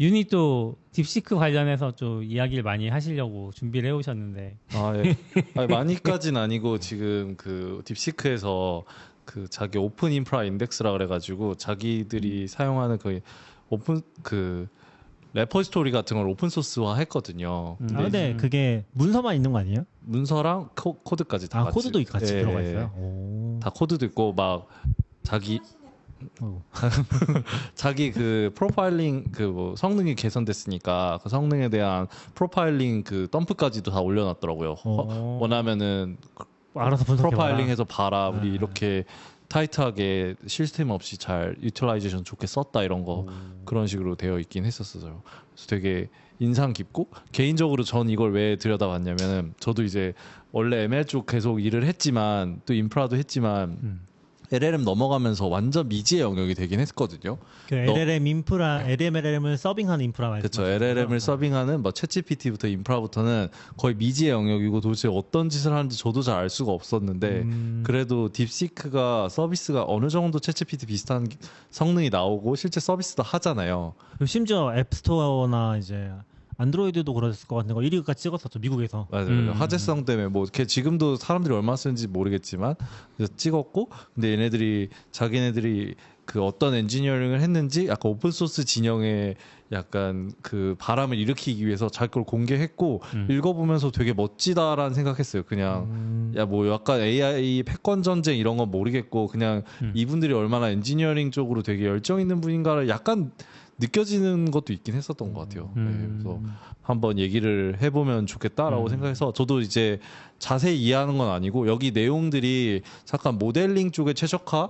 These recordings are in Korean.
윤희도 딥시크 관련해서 좀 이야기를 많이 하시려고 준비를 해오셨는데. 예. 아니, 많이까지는 아니고 지금 그 딥시크에서 그 자기 오픈 인프라 인덱스라 그래가지고 자기들이 사용하는 그 오픈 그 레포지토리 같은 걸 오픈 소스화 했거든요. 근데 그게 문서만 있는 거 아니에요? 문서랑 코드까지 다 같이. 코드도 같이 예, 들어가 있어요. 오. 다 코드도 있고 막 자기 그 프로파일링 그 뭐 성능이 개선됐으니까 그 성능에 대한 프로파일링 그 덤프까지도 다 올려놨더라고요. 원하면은 알아서 프로파일링해서 봐라. 우리 이렇게 타이트하게 시스템 없이 잘 유틸라이제이션 좋게 썼다 이런 거 그런 식으로 되어 있긴 했었어요. 그래서 되게 인상 깊고 개인적으로 전 이걸 왜 들여다봤냐면은 저도 이제 원래 ML 쪽 계속 일을 했지만 또 인프라도 했지만 LLM 넘어가면서 완전 미지의 영역이 되긴 했거든요. 그 LLM 인프라, LLM을 서빙하는 인프라 말이죠. 그렇죠. LLM을 서빙하는 뭐 챗GPT부터 인프라부터는 거의 미지의 영역이고 도대체 어떤 짓을 하는지 저도 잘 알 수가 없었는데 그래도 딥시크가 서비스가 어느 정도 챗GPT 비슷한 성능이 나오고 실제 서비스도 하잖아요. 심지어 앱스토어나 이제 안드로이드도 그랬을 것 같은 거 1위까지 찍었었죠, 미국에서. 맞아요. 화제성 때문에 뭐 걔 지금도 사람들이 얼마나 쓰는지 모르겠지만 그래서 찍었고 근데 얘네들이 자기네들이 그 어떤 엔지니어링을 했는지 약간 오픈 소스 진영에 약간 그 바람을 일으키기 위해서 자기 걸 공개했고 읽어보면서 되게 멋지다라는 생각했어요. 그냥 야 뭐 약간 AI 패권 전쟁 이런 건 모르겠고 그냥 이분들이 얼마나 엔지니어링 쪽으로 되게 열정 있는 분인가를 약간 느껴지는 것도 있긴 했었던 것 같아요. 네, 그래서 한번 얘기를 해보면 좋겠다라고 생각해서 저도 이제 자세히 이해하는 건 아니고 여기 내용들이 잠깐 모델링 쪽의 최적화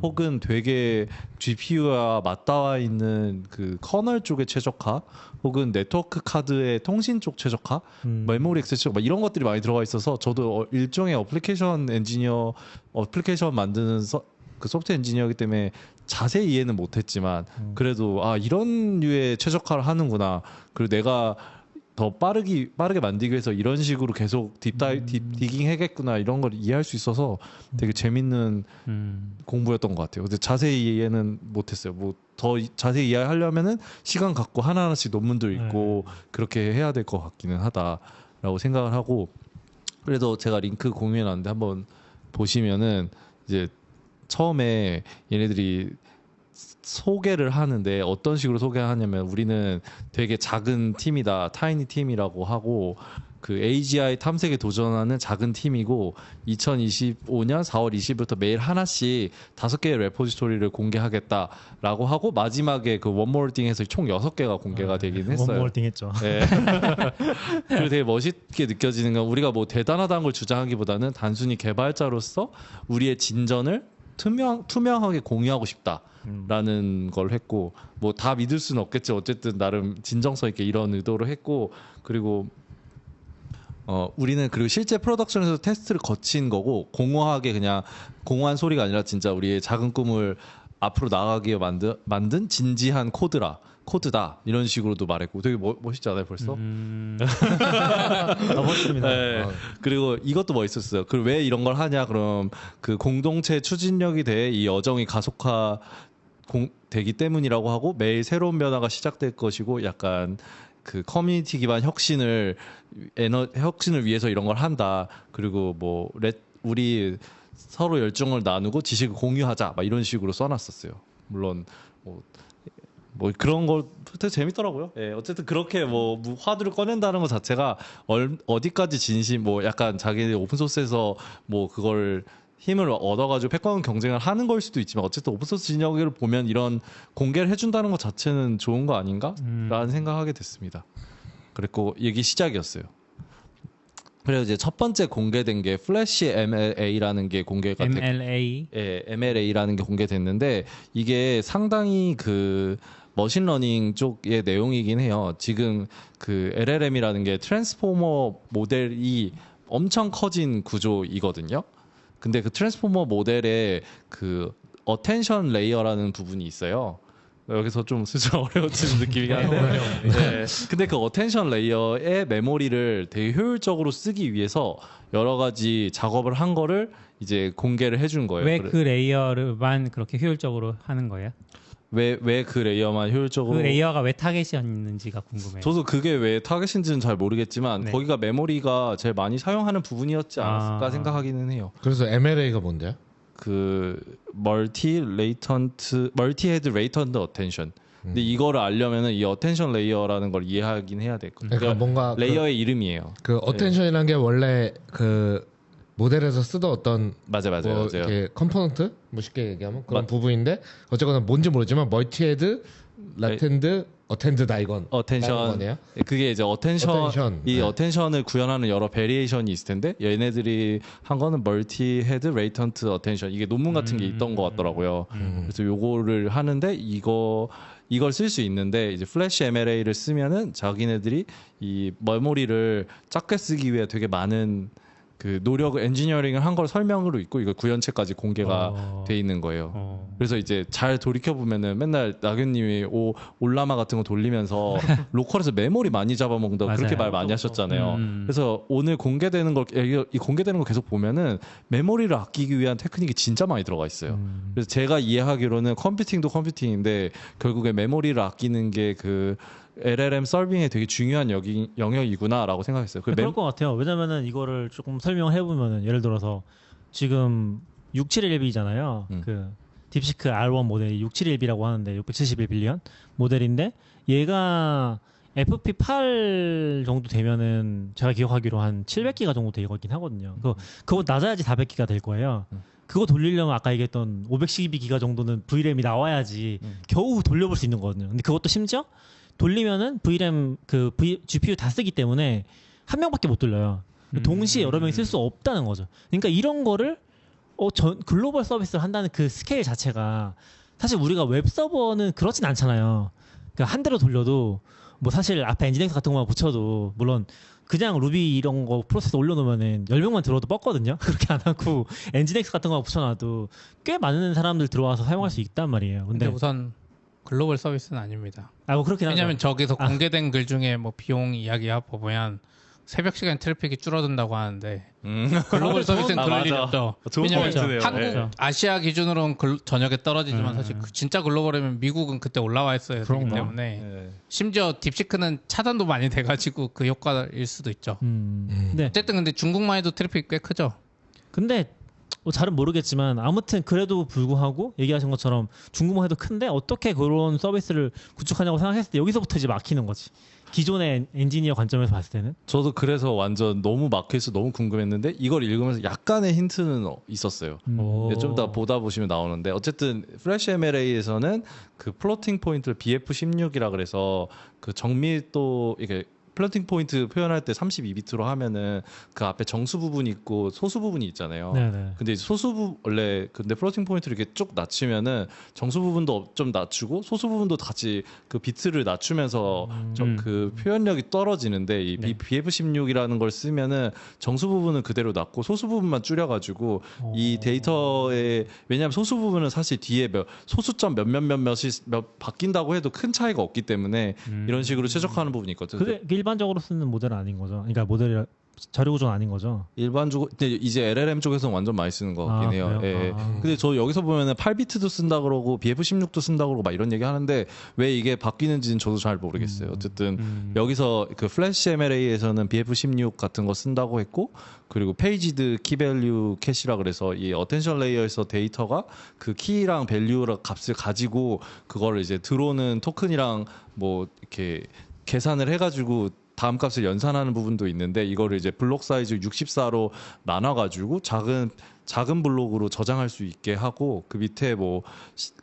혹은 되게 GPU와 맞닿아 있는 그 커널 쪽의 최적화 혹은 네트워크 카드의 통신 쪽 최적화 메모리 액세스 최적화 이런 것들이 많이 들어가 있어서 저도 일종의 어플리케이션 엔지니어 어플리케이션 만드는 그 소프트웨어 엔지니어이기 때문에 자세히 이해는 못했지만 그래도 이런 류의 최적화를 하는구나. 그리고 내가 더 빠르게 만들기 위해서 이런 식으로 계속 디깅 해겠구나 이런 걸 이해할 수 있어서 되게 재밌는 공부였던 것 같아요. 근데 자세히 이해는 못했어요. 뭐 더 자세히 이해하려면은 시간 갖고 하나하나씩 논문도 읽고 그렇게 해야 될 것 같기는 하다라고 생각을 하고 그래도 제가 링크 공유해놨는데 한번 보시면은 이제 처음에 얘네들이 소개를 하는데 어떤 식으로 소개하냐면 우리는 되게 작은 팀이다, 타이니 팀이라고 하고 그 AGI 탐색에 도전하는 작은 팀이고 2025년 4월 20일부터 매일 하나씩 5개의 레포지토리를 공개하겠다라고 하고 마지막에 그 원몰딩 해서 총 6개가 공개가 되긴 했어요. 원몰딩 했죠. 네. 그리고 되게 멋있게 느껴지는 건 우리가 뭐 대단하다는 걸 주장하기보다는 단순히 개발자로서 우리의 진전을 투명하게 공유하고 싶다라는 걸 했고 뭐 다 믿을 수는 없겠지 어쨌든 나름 진정성 있게 이런 의도를 했고 그리고 우리는 그리고 실제 프로덕션에서 테스트를 거친 거고 공허하게 그냥 공허한 소리가 아니라 진짜 우리의 작은 꿈을 앞으로 나아가게 만든 진지한 코드다 이런 식으로도 말했고 되게 멋있지 않아요 벌써? 멋있습니다. 네. 그리고 이것도 멋있었어요. 그리고 왜 이런 걸 하냐 그럼 그 공동체 추진력이 돼 이 여정이 가속화 되기 때문이라고 하고 매일 새로운 변화가 시작될 것이고 약간 그 커뮤니티 기반 혁신을 위해서 이런 걸 한다. 그리고 뭐 우리 서로 열정을 나누고 지식을 공유하자. 막 이런 식으로 써놨었어요. 물론 뭐 그런 거 되게 재밌더라고요. 예, 어쨌든 그렇게 뭐 화두를 꺼낸다는 것 자체가 어디까지 진심 뭐 약간 자기네 오픈 소스에서 뭐 그걸 힘을 얻어가지고 패권 경쟁을 하는 걸 수도 있지만 어쨌든 오픈소스 진영을 보면 이런 공개를 해준다는 것 자체는 좋은 거 아닌가라는 생각하게 됐습니다. 그랬고 얘기 시작이었어요. 그래서 이제 첫 번째 공개된 게 플래시 MLA라는 게 공개가 MLA? MLA라는 게 공개됐는데 이게 상당히 그 머신러닝 쪽의 내용이긴 해요. 지금 그 LLM이라는 게 트랜스포머 모델이 엄청 커진 구조이거든요. 근데 그 트랜스포머 모델에 그 어텐션 레이어라는 부분이 있어요. 여기서 좀 슬슬 어려워지는 느낌이긴 한데 네. 근데 그 어텐션 레이어의 메모리를 되게 효율적으로 쓰기 위해서 여러 가지 작업을 한 거를 이제 공개를 해준 거예요. 왜 그 레이어만 그렇게 효율적으로 하는 거예요? 왜 그 레이어만 효율적으로 그 레이어가 왜 타겟이었는지가 궁금해요. 저도 그게 왜 타겟인지는 잘 모르겠지만 네. 거기가 메모리가 제일 많이 사용하는 부분이었지 않았을까 아. 생각하기는 해요. 그래서 MLA가 뭔데요? 그 멀티 헤드 레이턴트 어텐션. 근데 이거를 알려면은 이 어텐션 레이어라는 걸 이해하긴 해야 되거든요. 그러니까 뭔가 레이어의 이름이에요. 그 어텐션이라는 게 원래 그 모델에서 쓰던 어떤 맞아요. 뭐 이렇게 컴포넌트 뭐 쉽게 얘기하면 그런 부분인데 어쨌거나 뭔지 모르지만 멀티헤드, 라텐드, 어텐드다 이건 어텐션 거네요. 그게 이제 어텐션 이 네. 어텐션을 구현하는 여러 베리에이션이 있을 텐데 얘네들이 한 거는 멀티 헤드 레이턴트 어텐션 이게 논문 같은 게 있던 것 같더라고요. 그래서 요거를 하는데 이걸 쓸 수 있는데 이제 플래시 MLA를 쓰면은 자기네들이 이 메모리를 작게 쓰기 위해 되게 많은 그 노력을 엔지니어링을 한 걸 설명으로 있고 이걸 구현체까지 공개가 돼 있는 거예요. 그래서 이제 잘 돌이켜 보면은 맨날 나균님이 올라마 같은 거 돌리면서 로컬에서 메모리 많이 잡아먹는다 고 그렇게 말 많이 하셨잖아요. 그래서 오늘 공개되는 걸 이 공개되는 거 계속 보면은 메모리를 아끼기 위한 테크닉이 진짜 많이 들어가 있어요. 그래서 제가 이해하기로는 컴퓨팅도 컴퓨팅인데 결국에 메모리를 아끼는 게 그 LLM 서빙에 되게 중요한 영역이구나라고 생각했어요. 그럴 것 같아요. 왜냐면은 이거를 조금 설명해 보면은 예를 들어서 지금 671B잖아요. 그 딥시크 R1 모델이 671B라고 하는데 671빌리언 모델인데 얘가 FP8 정도 되면은 제가 기억하기로 한 700기가 정도 되거긴 하거든요. 그거 낮아야지 400기가 될 거예요. 그거 돌리려면 아까 얘기했던 512기가 정도는 VRAM이 나와야지 겨우 돌려볼 수 있는 거거든요. 근데 그것도 심지어 돌리면은 VRAM GPU 다 쓰기 때문에 한 명밖에 못 돌려요. 동시에 여러 명이 쓸 수 없다는 거죠. 그러니까 이런 거를 글로벌 서비스를 한다는 그 스케일 자체가 사실 우리가 웹 서버는 그렇진 않잖아요. 그러니까 한 대로 돌려도 뭐 사실 앞에 엔진엑스 같은 거만 붙여도 물론 그냥 루비 이런 거 프로세스 올려놓으면은 10명만 들어도 뻗거든요. 그렇게 안 하고 엔진엑스 같은 거 붙여놔도 꽤 많은 사람들 들어와서 사용할 수 있단 말이에요. 근데 우선 글로벌 서비스는 아닙니다. 뭐 그렇긴 하죠. 왜냐하면 저기서 공개된 글 중에 뭐 비용 이야기 보면 새벽 시간 트래픽이 줄어든다고 하는데 글로벌 서비스는 그럴 일이 없죠. 왜냐면 한국 아시아 기준으로는 저녁에 떨어지지만 사실 진짜 글로벌이면 미국은 그때 올라와 있어야 되기 때문에 심지어 딥시크는 차단도 많이 돼가지고 그 효과일 수도 있죠. 네. 어쨌든 근데 중국만 해도 트래픽이 꽤 크죠. 근데 잘은 모르겠지만 아무튼 그래도 불구하고 얘기하신 것처럼 중국만 해도 큰데 어떻게 그런 서비스를 구축하냐고 생각했을 때 여기서부터 이제 막히는 거지. 기존의 엔지니어 관점에서 봤을 때는. 저도 그래서 완전 너무 막혀서 너무 궁금했는데 이걸 읽으면서 약간의 힌트는 있었어요. 좀 이따 보다 보시면 나오는데 어쨌든 플래시 MLA에서는 그 플로팅 포인트를 BF16이라 그래서 그 정밀도 이게 플로팅 포인트 표현할 때 32비트로 하면은 그 앞에 정수 부분이 있고 소수 부분이 있잖아요. 네네. 근데 원래 근데 플로팅 포인트를 이렇게 쭉 낮추면은 정수 부분도 좀 낮추고 소수 부분도 같이 그 비트를 낮추면서 좀 그 표현력이 떨어지는데 이 BF16이라는 걸 쓰면은 정수 부분은 그대로 낮고 소수 부분만 줄여가지고 이 데이터에 왜냐하면 소수 부분은 사실 뒤에 소수점 몇몇몇몇이 바뀐다고 해도 큰 차이가 없기 때문에 이런 식으로 최적화하는 부분이 있거든요. 그게 일반적으로 쓰는 모델은 아닌 거죠. 그러니까 모델이 자료 구조는 아닌 거죠. 일반적으로 근데 이제 LLM 쪽에서는 완전 많이 쓰는 것 같긴 해요. 예. 근데 저 여기서 보면은 8비트도 쓴다 그러고 BF16도 쓴다 그러고 막 이런 얘기 하는데 왜 이게 바뀌는지는 저도 잘 모르겠어요. 어쨌든 여기서 그 플래시 MLA에서는 BF16 같은 거 쓴다고 했고 그리고 페이지드 키밸류 캐시라 그래서 이 어텐션 레이어에서 데이터가 그 키랑 밸류 값을 가지고 그거를 이제 들어오는 토큰이랑 뭐 이렇게 계산을 해가지고 다음 값을 연산하는 부분도 있는데 이거를 이제 블록 사이즈 64로 나눠가지고 작은 블록으로 저장할 수 있게 하고 그 밑에 뭐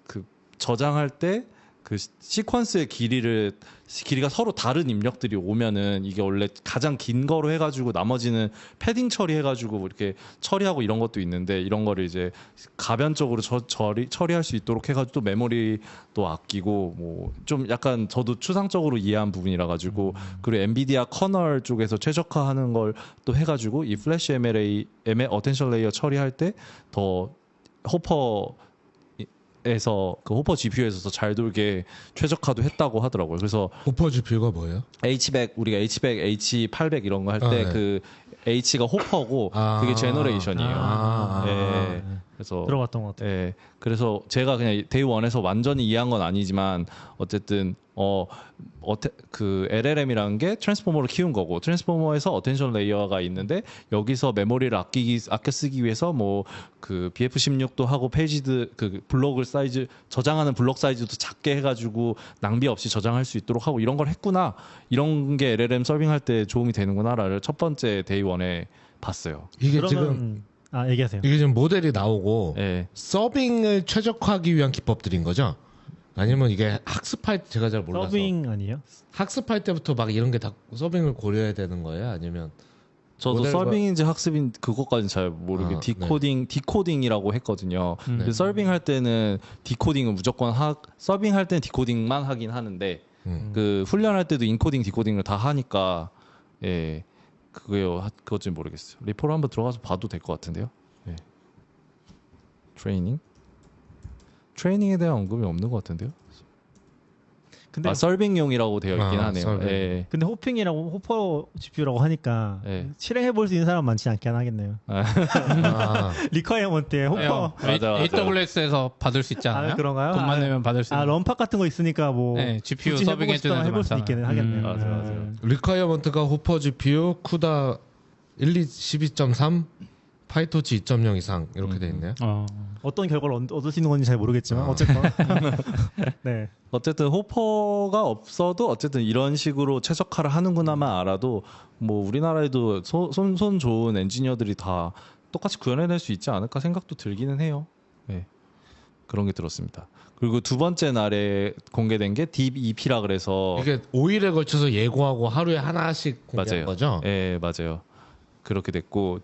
그 저장할 때 그 시퀀스의 길이가 서로 다른 입력들이 오면은 이게 원래 가장 긴 거로 해가지고 나머지는 패딩 처리해가지고 뭐 이렇게 처리하고 이런 것도 있는데 이런 거를 이제 가변적으로 처리할 수 있도록 해가지고 또 메모리도 아끼고 뭐 좀 약간 저도 추상적으로 이해한 부분이라 가지고 그리고 엔비디아 커널 쪽에서 최적화하는 걸 또 해가지고 이 플래시 MLA 어텐션 레이어 처리할 때 더 호퍼 GPU에서 더 잘 돌게 최적화도 했다고 하더라고요. 그래서 호퍼 GPU가 뭐예요? 우리가 H100, H800 이런 거 할 때 그 H가 호퍼고 그게 제너레이션이에요. 네. 그래서 들어봤던 것 같아요. 예, 그래서 제가 그냥 데이 원에서 완전히 이해한 건 아니지만 어쨌든 그 LLM이라는 게 트랜스포머를 키운 거고 트랜스포머에서 어텐션 레이어가 있는데 여기서 메모리를 아껴 쓰기 위해서 뭐 그 BF16도 하고 페이지드 그 블록 사이즈 저장하는 블록 사이즈도 작게 해가지고 낭비 없이 저장할 수 있도록 하고 이런 걸 했구나 이런 게 LLM 서빙할 때 도움이 되는구나를 첫 번째 데이 원에 봤어요. 이게 그러면, 지금 얘기하세요. 이게 지금 모델이 나오고 예. 서빙을 최적화하기 위한 기법들인 거죠? 아니면 이게 학습할 제가 잘 몰라서 서빙 아니에요? 학습할 때부터 막 이런 게 다 서빙을 고려해야 되는 거예요? 아니면 저도 모델과- 서빙인지 학습인 그것까지는 잘 모르게 디코딩이라고 했거든요. 근데 서빙할 때는 디코딩은 무조건 서빙할 때는 디코딩만 하긴 하는데 그 훈련할 때도 인코딩 디코딩을 다 하니까 예 그것좀 모르겠어요. 리포로 한번 들어가서 봐도 될 것 같은데요. 예. 트레이닝에 대한 언급이 없는 것 같은데요. 근데 서빙용이라고 되어 있긴 하네요. 서빙. 예. 근데 호퍼 GPU라고 하니까 예. 실행해 볼 수 있는 사람 많지 않긴 하겠네요. 리ኳ이어먼트에 호퍼 맞아. AWS에서 받을 수 있지 않아요? 그런가요? 돈만 내면 받을 수 있는. 런팍 같은 거 있으니까 뭐 네, GPU 굳이 서빙해 주는 애들 해볼 수 많잖아요. 있기는 하겠네요. 맞아요. 리콰이어먼트가 호퍼 GPU, 쿠다 12.3, 파이토치 2.0 이상 이렇게 돼 있네요. 어떤 결과를 얻을 수 있는 건지 잘 모르겠지만 어쨌건 네. 어쨌든 호퍼가 없어도 어쨌든 이런 식으로 최적화를 하는구나만 알아도 뭐 우리나라에도 손 좋은 엔지니어들이 다 똑같이 구현해낼 수 있지 않을까 생각도 들기는 해요. 네. 그런 게 들었습니다. 그리고 두 번째 날에 공개된 게 딥EP라 그래서 이게 5일에 걸쳐서 예고하고 하루에 하나씩 공개한 맞아요. 거죠? 네, 맞아요. 그렇게 됐고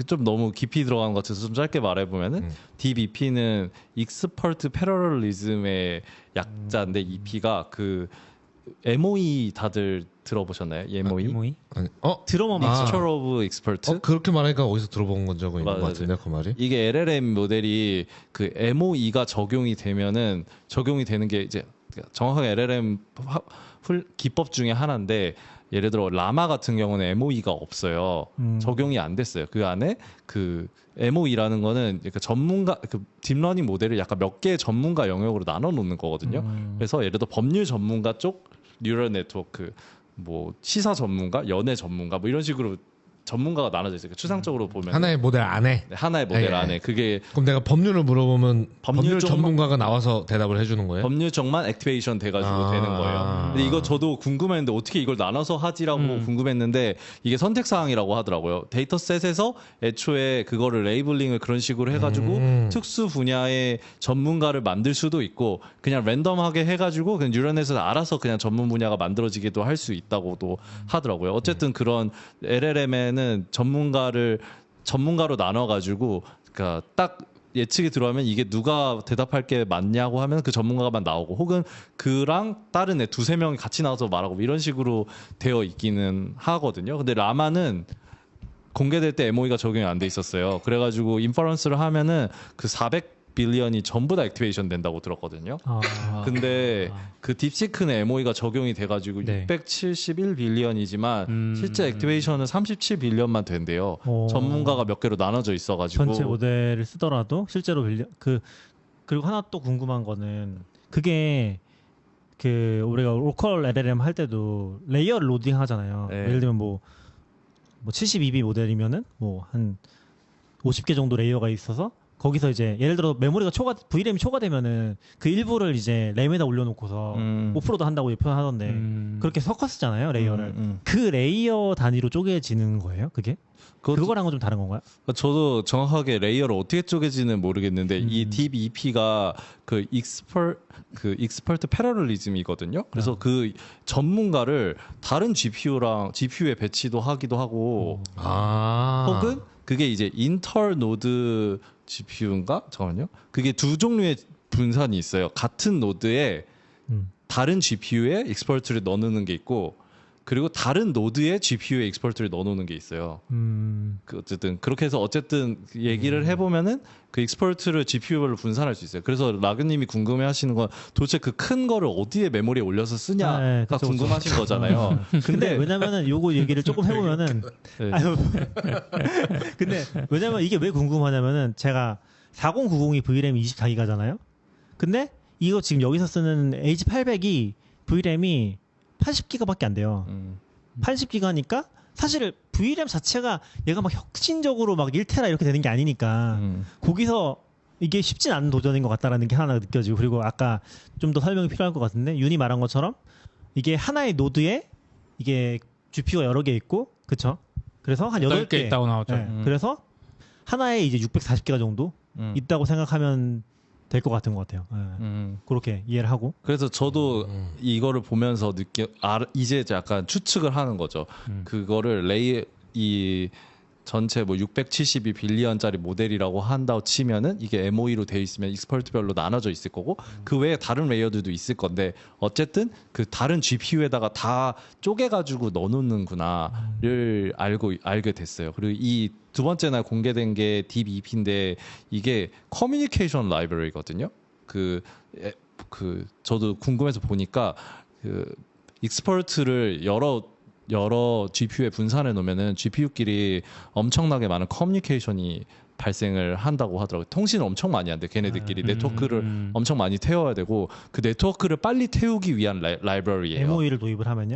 좀 너무 깊이 들어간 것 같아서 좀 짧게 말해보면은 딥EP는 익스퍼트 패러럴리즘의 약자인데 EP가 그 MOE 다들 들어보셨나요? MOE? 아니, 드러머 Mixture of Expert? 그렇게 말하니까 어디서 들어본 건 적은 있는 것 같은데 그 말이? 이게 LLM 모델이 그 MOE가 적용이 되는 게 이제 정확하게 LLM 기법 중에 하나인데 예를 들어 라마 같은 경우는 MOE가 없어요. 적용이 안 됐어요. 그 안에 그 MOE라는 거는 그 전문가 그 딥러닝 모델을 약간 몇 개의 전문가 영역으로 나눠 놓는 거거든요. 그래서 예를 들어 법률 전문가 쪽 뉴럴 네트워크, 뭐 시사 전문가, 연애 전문가 뭐 이런 식으로 전문가가 나눠져 있어요. 추상적으로 보면 하나의 모델 안에? 네, 하나의 모델 안에 그게 그럼 내가 법률을 물어보면 법률 쪽만- 전문가가 나와서 대답을 해주는 거예요? 법률 쪽만 액티베이션 돼가지고 되는 거예요. 근데 이거 저도 궁금했는데 어떻게 이걸 나눠서 하지라고 궁금했는데 이게 선택사항이라고 하더라고요. 데이터셋에서 애초에 그거를 레이블링을 그런 식으로 해가지고 특수 분야의 전문가를 만들 수도 있고 그냥 랜덤하게 해가지고 그냥 뉴런넷에서 알아서 그냥 전문 분야가 만들어지기도 할 수 있다고도 하더라고요. 어쨌든 그런 LLM에는 전문가로 나눠가지고 그러니까 딱 예측이 들어가면 이게 누가 대답할 게 맞냐고 하면 그 전문가만 나오고 혹은 그랑 다른 애 두세 명이 같이 나와서 말하고 뭐 이런 식으로 되어 있기는 하거든요. 근데 라마는 공개될 때 MOE가 적용이 안 돼 있었어요. 그래가지고 인퍼런스를 하면은 그 400빌리언이 전부 다 액티베이션 된다고 들었거든요. 근데 그 딥시크는 MOE가 적용이 돼가지고 네. 671빌리언이지만 실제 액티베이션은 37빌리언만 된대요. 전문가가 몇 개로 나눠져 있어가지고 전체 모델을 쓰더라도 실제로 그리고 하나 또 궁금한 거는 그게 그 우리가 로컬 LLM 할 때도 레이어 로딩 하잖아요. 네. 예를 들면 뭐 72B 모델이면은 뭐 한 50개 정도 레이어가 있어서 거기서 이제 예를 들어 메모리가 VRAM이 초과되면은 그 일부를 이제 램에다 올려놓고서 오프로드 한다고 표현하던데 그렇게 섞어 쓰잖아요 레이어를. 그 레이어 단위로 쪼개지는 거예요 그게? 그거랑은 좀 다른 건가요? 저도 정확하게 레이어를 어떻게 쪼개지는 모르겠는데 이 딥EP가 그 익스퍼트 패러럴리즘이거든요. 그래서 그 전문가를 다른 GPU에 배치도 하기도 하고 혹은 그게 이제 인터 노드 GPU인가? 잠깐만요. 그게 두 종류의 분산이 있어요. 같은 노드에 다른 GPU에 익스퍼트를 넣어놓는 게 있고 그리고 다른 노드에 GPU에 익스퍼트를 넣어놓는 게 있어요. 어쨌든 그렇게 해서 어쨌든 얘기를 해보면은 그 익스퍼트를 GPU별로 분산할 수 있어요. 그래서 라그님이 궁금해하시는 건 도대체 그 큰 거를 어디에 메모리에 올려서 쓰냐가 네, 그쵸, 궁금하신 거잖아요. 근데 왜냐면은 요거 얘기를 조금 해보면은 네. 근데 왜냐면 이게 왜 궁금하냐면은 제가 4090이 VRAM이 24기가잖아요. 근데 이거 지금 여기서 쓰는 H800이 VRAM이 80기가밖에 안 돼요. 80기가니까 사실 VRAM 자체가 얘가 막 혁신적으로 막 1테라 이렇게 되는 게 아니니까 거기서 이게 쉽진 않은 도전인 것 같다라는 게 하나 느껴지고, 그리고 아까 좀 더 설명이 필요할 것 같은데 윤이 말한 것처럼 이게 하나의 노드에 이게 GPU가 여러 개 있고, 그쵸? 그래서 한 8개 있다고 나오죠. 네. 그래서 하나에 이제 640기가 정도 있다고 생각하면 될 것 같은 것 같아요. 네. 그렇게 이해를 하고. 그래서 저도 이거를 보면서 이제 약간 추측을 하는 거죠. 그거를 이 전체 뭐 672빌리언짜리 모델이라고 한다고 치면은 이게 MOE로 돼 있으면 익스퍼트별로 나눠져 있을 거고 그 외에 다른 레이어들도 있을 건데 어쨌든 그 다른 GPU에다가 다 쪼개가지고 넣어놓는구나를 알게 됐어요. 그리고 이 두 번째 날 공개된 게 DeepEP인데 이게 커뮤니케이션 라이브러리거든요. 저도 궁금해서 보니까 그 익스퍼트를 여러 GPU에 분산해 놓으면은 GPU끼리 엄청나게 많은 커뮤니케이션이 발생을 한다고 하더라고요. 통신을 엄청 많이 한대. 걔네들끼리 네트워크를 엄청 많이 태워야 되고 그 네트워크를 빨리 태우기 위한 라이브러리예요. MOE를 도입을 하면요.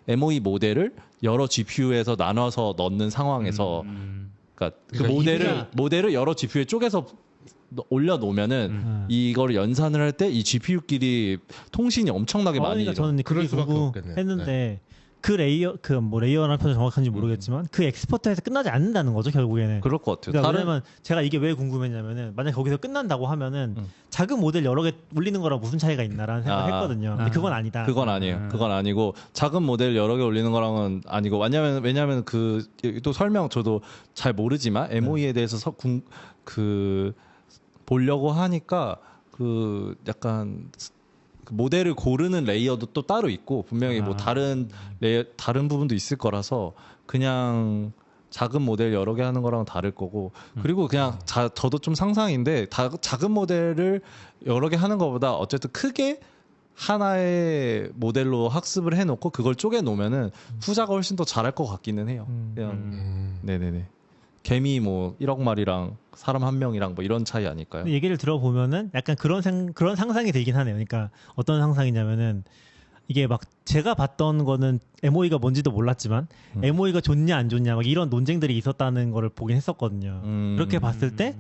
MOE 모델을 여러 GPU에서 나눠서 넣는 상황에서 그러니까 그 모델을 여러 GPU에 쪼개서 올려놓으면은 이거를 연산을 할 때 이 GPU끼리 통신이 엄청나게 많이. 그러니까 저는 그게 궁금했는데 네. 그 레이어라는 표현 정확한지 모르겠지만 그 엑스퍼트에서 끝나지 않는다는 거죠 결국에는. 그럴 것 같아요. 그러니까 왜냐면 제가 이게 왜 궁금했냐면은 만약 거기서 끝난다고 하면은 작은 모델 여러 개 올리는 거랑 무슨 차이가 있나라는 생각을 했거든요. 근데 그건 아니다. 그건 아니에요. 그건 아니고 작은 모델 여러 개 올리는 거랑은 아니고 왜냐면 또 설명 저도 잘 모르지만 MOE에 대해서 보려고 하니까 약간 그 모델을 고르는 레이어도 또 따로 있고 분명히 뭐 다른 부분도 있을 거라서 그냥 작은 모델 여러 개 하는 거랑 다를 거고 그리고 그냥 저도 좀 상상인데 작은 모델을 여러 개 하는 것보다 어쨌든 크게 하나의 모델로 학습을 해놓고 그걸 쪼개 놓으면은 후자가 훨씬 더 잘할 것 같기는 해요. 그냥 네네네. 개미 뭐 1억 마리랑 사람 1명이랑 뭐 이런 차이 아닐까요? 얘기를 들어보면은 약간 그런 상상이 들긴 하네요. 그러니까 어떤 상상이냐면은 이게 막 제가 봤던 거는 MOE가 뭔지도 몰랐지만 MOE가 좋냐 안 좋냐 막 이런 논쟁들이 있었다는 거를 보긴 했었거든요. 그렇게 봤을 때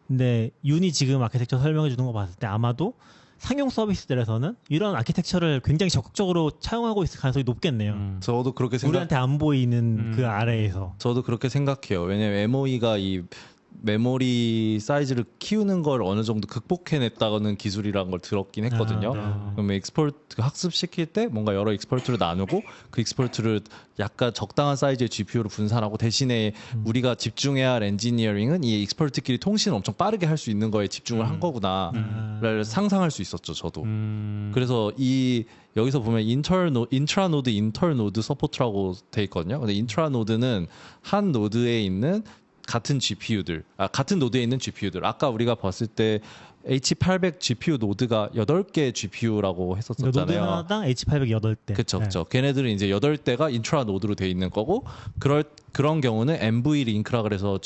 근데 윤이 지금 아키텍처 설명해 주는 거 봤을 때 아마도 상용 서비스들에서는 이런 아키텍처를 굉장히 적극적으로 차용하고 있을 가능성이 높겠네요. 저도 그렇게 우리한테 안 보이는 그 아래에서. 저도 그렇게 생각해요. 왜냐면 MOE가 이 메모리 사이즈를 키우는 걸 어느 정도 극복해냈다는 기술이라는 걸 들었긴 했거든요. 그러면 학습시킬 때 뭔가 여러 익스퍼트를 나누고 그 익스퍼트를 약간 적당한 사이즈의 GPU로 분산하고 대신에 우리가 집중해야 할 엔지니어링은 이 익스퍼트끼리 통신을 엄청 빠르게 할 수 있는 거에 집중을 한 거구나를 상상할 수 있었죠. 저도. 그래서 여기서 보면 인트라노드, 인터노드 서포트라고 돼 있거든요. 근데 인트라노드는 한 노드에 있는 같은 노드에 있는 GPU들. 아까 우리가 봤을 때 H800 GPU 노드가 8개 GPU라고 했었잖아요. 노드 하나당 H800 8대. 그렇죠. 걔네들은 이제 8대가 인트라 노드로 돼 있는 거고 그런 경우는 NV 링크라 그래서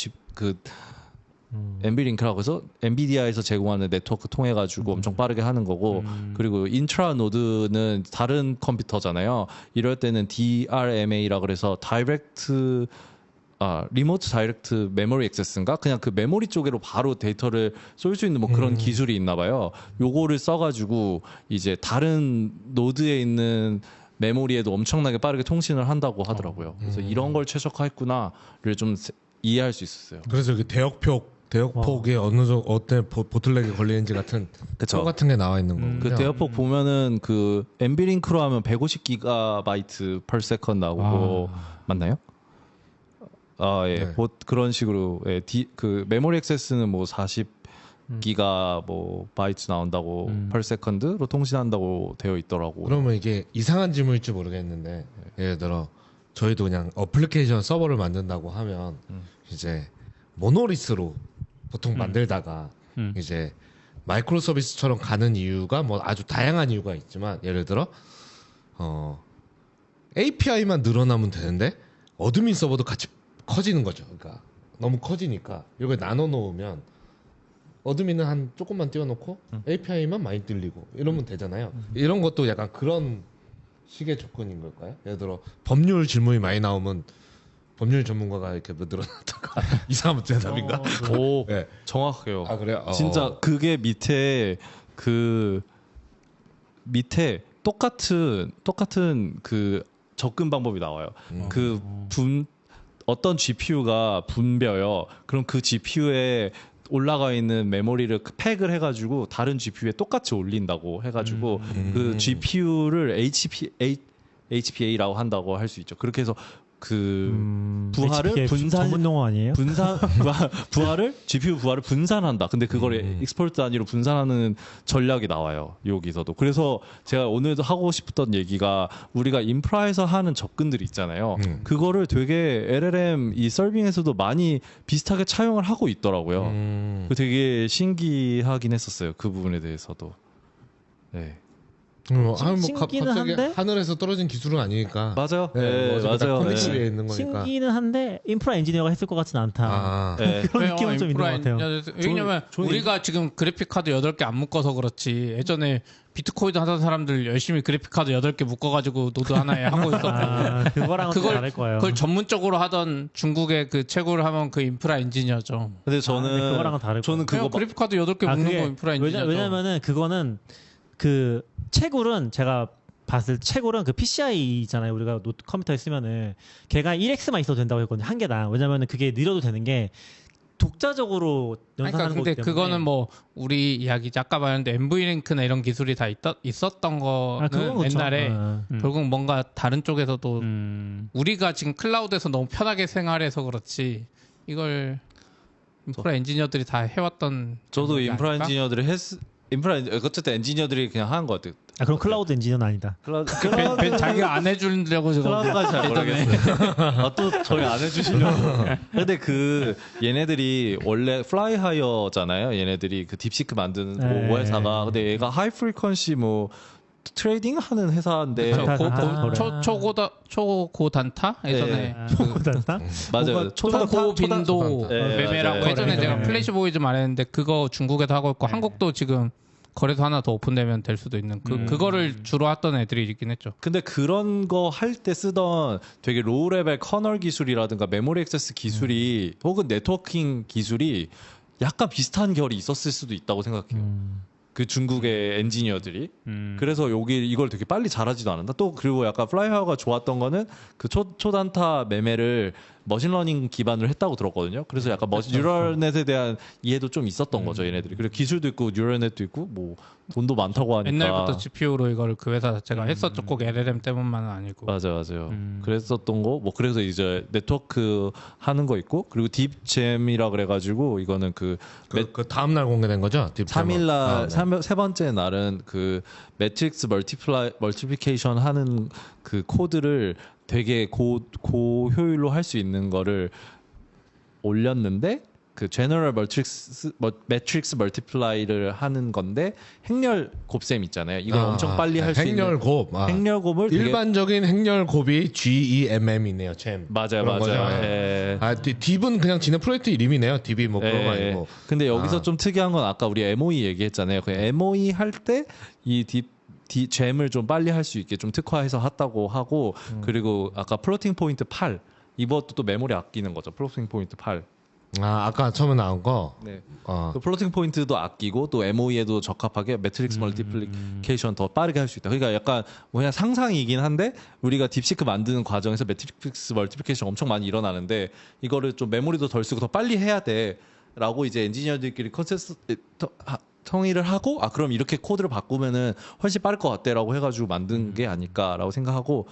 NV 링크라고 해서 엔비디아에서 제공하는 네트워크 통해 가지고 엄청 빠르게 하는 거고 그리고 인트라 노드는 다른 컴퓨터잖아요. 이럴 때는 DRMA라 그래서 리모트 다이렉트 메모리 액세스인가? 그냥 그 메모리 쪽으로 바로 데이터를 쏠 수 있는 뭐 그런 기술이 있나 봐요. 요거를 써가지고 이제 다른 노드에 있는 메모리에도 엄청나게 빠르게 통신을 한다고 하더라고요. 그래서 이런 걸 최적화했구나를 좀 이해할 수 있었어요. 그래서 이게 대역폭에 어떤 보틀렉이 걸리는지 같은 표 같은 게 나와 있는 거군요. 그 대역폭 보면은 그 NV링크로 하면 150GB per second 나오고 맞나요? 예. 네. 그런 식으로 그 메모리 액세스는 뭐 40기가 뭐 바이트 나온다고 per second로 통신한다고 되어 있더라고. 그러면 이게 이상한 질문일지 모르겠는데 예를 들어 저희도 그냥 어플리케이션 서버를 만든다고 하면 이제 모노리스로 보통 만들다가 이제 마이크로 서비스처럼 가는 이유가 뭐 아주 다양한 이유가 있지만 예를 들어 API만 늘어나면 되는데 어드민 서버도 같이 커지는 거죠. 그러니까 너무 커지니까 이걸 나눠 놓으면 어드민은 한 조금만 띄워놓고 API만 많이 뚫리고 이러면 되잖아요. 이런 것도 약간 그런 식의 조건인 걸까요? 예를 들어 법률 질문이 많이 나오면 법률 전문가가 이렇게 늘어났다가 이상한 대답인가? 오, 네. 정확해요. 아 그래요? 진짜 그게 밑에 똑같은 그 접근 방법이 나와요. 어떤 GPU가 분벼요. 그럼 그 GPU에 올라가 있는 메모리를 팩을 해가지고 다른 GPU에 똑같이 올린다고 해가지고 그 GPU를 HPA라고 한다고 할 수 있죠. 그렇게 해서 그 부하를 전문 용어 아니에요? GPU 부하를 분산한다. 근데 그걸 익스퍼트 단위로 분산하는 전략이 나와요. 여기서도. 그래서 제가 오늘도 하고 싶었던 얘기가 우리가 인프라에서 하는 접근들이 있잖아요. 그거를 되게 LLM 이 서빙에서도 많이 비슷하게 차용을 하고 있더라고요. 되게 신기하긴 했었어요. 그 부분에 대해서도. 네. 갑자기 한데? 하늘에서 떨어진 기술은 아니니까. 맞아요. 네, 맞아요. 콘텐츠에 있는 거니까. 신기는 한데 인프라 엔지니어가 했을 것 같지는 않다. 그런 느낌은 좀 있는 것 같아요. 왜냐면 우리가 지금 그래픽 카드 8개 안 묶어서 그렇지. 예전에 비트코인 하던 사람들 열심히 그래픽 카드 8개 묶어가지고 노드 하나에 하고 있었고. 그거랑은 다를 거예요. 그걸 전문적으로 하던 중국의 그 최고를 하면 그 인프라 엔지니어죠. 근데 저는 그거랑은 다를 저는 거예요. 그거 그래픽 카드 8개 묶는 거 인프라 엔지니어죠. 왜냐면은 그거는 그 채굴은 제가 봤을 채굴은 그 PCI 있잖아요. 우리가 노트 컴퓨터에 쓰면은 걔가 1X만 있어도 된다고 했거든요. 한 개당. 왜냐면은 그게 느려도 되는 게 독자적으로 연산하는 거기 때문에. 근데 그거는 뭐 우리 이야기 아까 말했는데 NV링크나 이런 기술이 다 있었던 거는 옛날에 결국 뭔가 다른 쪽에서도 우리가 지금 클라우드에서 너무 편하게 생활해서 그렇지 이걸 인프라 엔지니어들이 다 해왔던. 저도 인프라 엔지니어들이 어쨌든 엔지니어들이 그냥 하는 것 같아요. 그럼 클라우드 엔지니어는 아니다. 자기가 안 해주려고 지금. 클라우드까지 잘 모르겠어요. 또 저희 안 해주시려고. 근데 얘네들이 원래 플라이하이어잖아요. 얘네들이 그 딥시크 만드는 회사가. 근데 얘가 하이 프리퀀시 트레이딩 하는 회사인데 초고단타 예전에 초고단타 맞아요. 초고빈도 매매라고 예전에 제가 플래시보이즈 말했는데 그거 중국에도 하고 있고 한국도 지금 거래소 하나 더 오픈되면 될 수도 있는 그거를 주로 했던 애들이 있긴 했죠. 근데 그런 거 할 때 쓰던 되게 로우 레벨 커널 기술이라든가 메모리 액세스 기술이 혹은 네트워킹 기술이 약간 비슷한 결이 있었을 수도 있다고 생각해요. 그 중국의 엔지니어들이 그래서 이걸 되게 빨리 잘하지도 않는다. 또 그리고 약간 플라이하우가 좋았던 거는 그 초단타 매매를 머신러닝 기반으로 했다고 들었거든요. 그래서 약간 뉴럴넷에 대한 이해도 좀 있었던 거죠, 얘네들이. 그리고 기술도 있고 뉴럴넷도 있고 뭐 돈도 많다고 하니까. 옛날부터 GPU로 이거를 그 회사 자체가 했었죠. 꼭 LLM 때문만은 아니고. 맞아요. 그랬었던 거. 그래서 이제 네트워크 하는 거 있고 그리고 딥잼이라 그래가지고 이거는 그 다음 날 공개된 거죠? 3일날 세 번째 날은 그 매트릭스 멀티플리케이션 하는 그 코드를 되게 고효율로 할 수 있는 거를 올렸는데 그 제너럴 매트릭스 멀티플라이를 하는 건데 행렬 곱셈 있잖아요. 이걸 엄청 빨리 할 수 있는 행렬곱을 일반적인 행렬곱이 GEMM이네요. GEM. 맞아요. 네. 딥은 그냥 지네 프로젝트 이름이네요. 딥이 뭐 그런 거 아니고. 근데 여기서 좀 특이한 건 아까 우리 MOE 얘기했잖아요. 그 MOE 할 때 이 잼을 좀 빨리 할 수 있게 좀 특화해서 했다고 하고 그리고 아까 플로팅 포인트 8 이것도 또 메모리 아끼는 거죠. 플로팅 포인트 8. 아까 처음에 나온 거. 네. 그 플로팅 포인트도 아끼고 또 MOE에도 적합하게 매트릭스 멀티플리케이션 더 빠르게 할 수 있다. 그러니까 약간 그냥 상상이긴 한데 우리가 딥시크 만드는 과정에서 매트릭스 멀티플리케이션 엄청 많이 일어나는데 이거를 좀 메모리도 덜 쓰고 더 빨리 해야 돼라고 이제 엔지니어들끼리 통일을 하고 그럼 이렇게 코드를 바꾸면은 훨씬 빠를 것 같대라고 해가지고 만든 게 아닐까라고 생각하고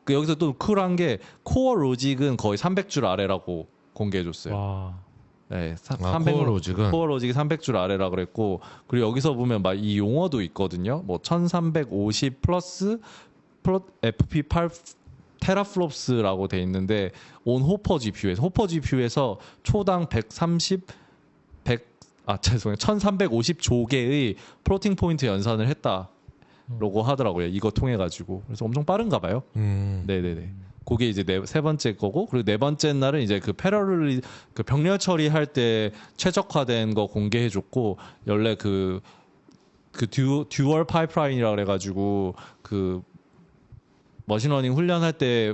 여기서 또 쿨한 게 코어 로직은 거의 300줄 아래라고 공개해줬어요. 네, 코어 로직은 코어 로직이 300줄 아래라 그랬고 그리고 여기서 보면 막 이 용어도 있거든요. 뭐 1350 플러스 FP8 테라플롭스라고 돼 있는데 온 호퍼 GPU에서 초당 1350조개의 플로팅 포인트 연산을 했다라고 하더라고요. 이거 통해 가지고. 그래서 엄청 빠른가 봐요. 네네네. 그게 이제 세 번째 거고, 그리고 네 번째 날은 이제 그 패러럴 그 병렬 처리할 때 최적화된 거 공개해줬고, 원래 그 듀얼 파이프라인이라 그래가지고 그 머신러닝 훈련할 때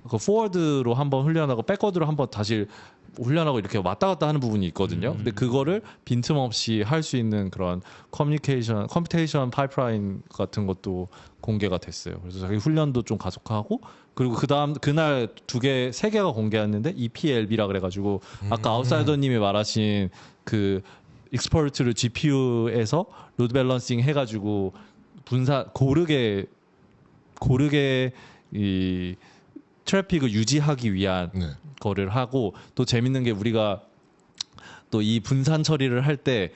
그 포워드로 한번 훈련하고 백워드로 한번 다시 훈련하고 이렇게 왔다 갔다 하는 부분이 있거든요. 근데 그거를 빈틈없이 할 수 있는 그런 컴퓨테이션 파이프라인 같은 것도 공개가 됐어요. 그래서 자기 훈련도 좀 가속화하고, 그리고 그날 세 개가 공개했는데 EPLB라 그래가지고 아까 아웃사이더님이 말하신 그 익스퍼트를 GPU에서 로드 밸런싱 해가지고 고르게 이 트래픽을 유지하기 위한 거를 하고, 또 재밌는 게 우리가 또 이 분산 처리를 할 때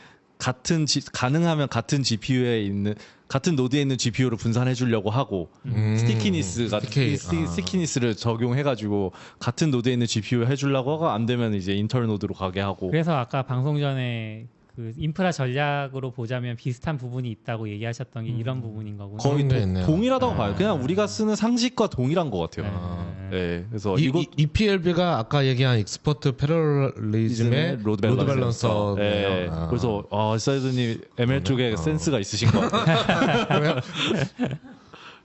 가능하면 같은 GPU에 있는 같은 노드에 있는 GPU로 분산해 주려고 하고 스티키니스를 적용해가지고 같은 노드에 있는 GPU 해주려고 하고, 안 되면 이제 인터널 노드로 가게 하고. 그래서 아까 방송 전에 그 인프라 전략으로 보자면 비슷한 부분이 있다고 얘기하셨던 게 이런 부분인 거군요. 거의 동일하다고 봐요. 그냥 우리가 쓰는 상식과 동일한 것 같아요. 네, 그래서 EPLB가 아까 얘기한 익스퍼트 패러럴리즘의 로드 밸런서. 네. 그래서 사이드님 ML 쪽에 센스가 있으신 것 같아요.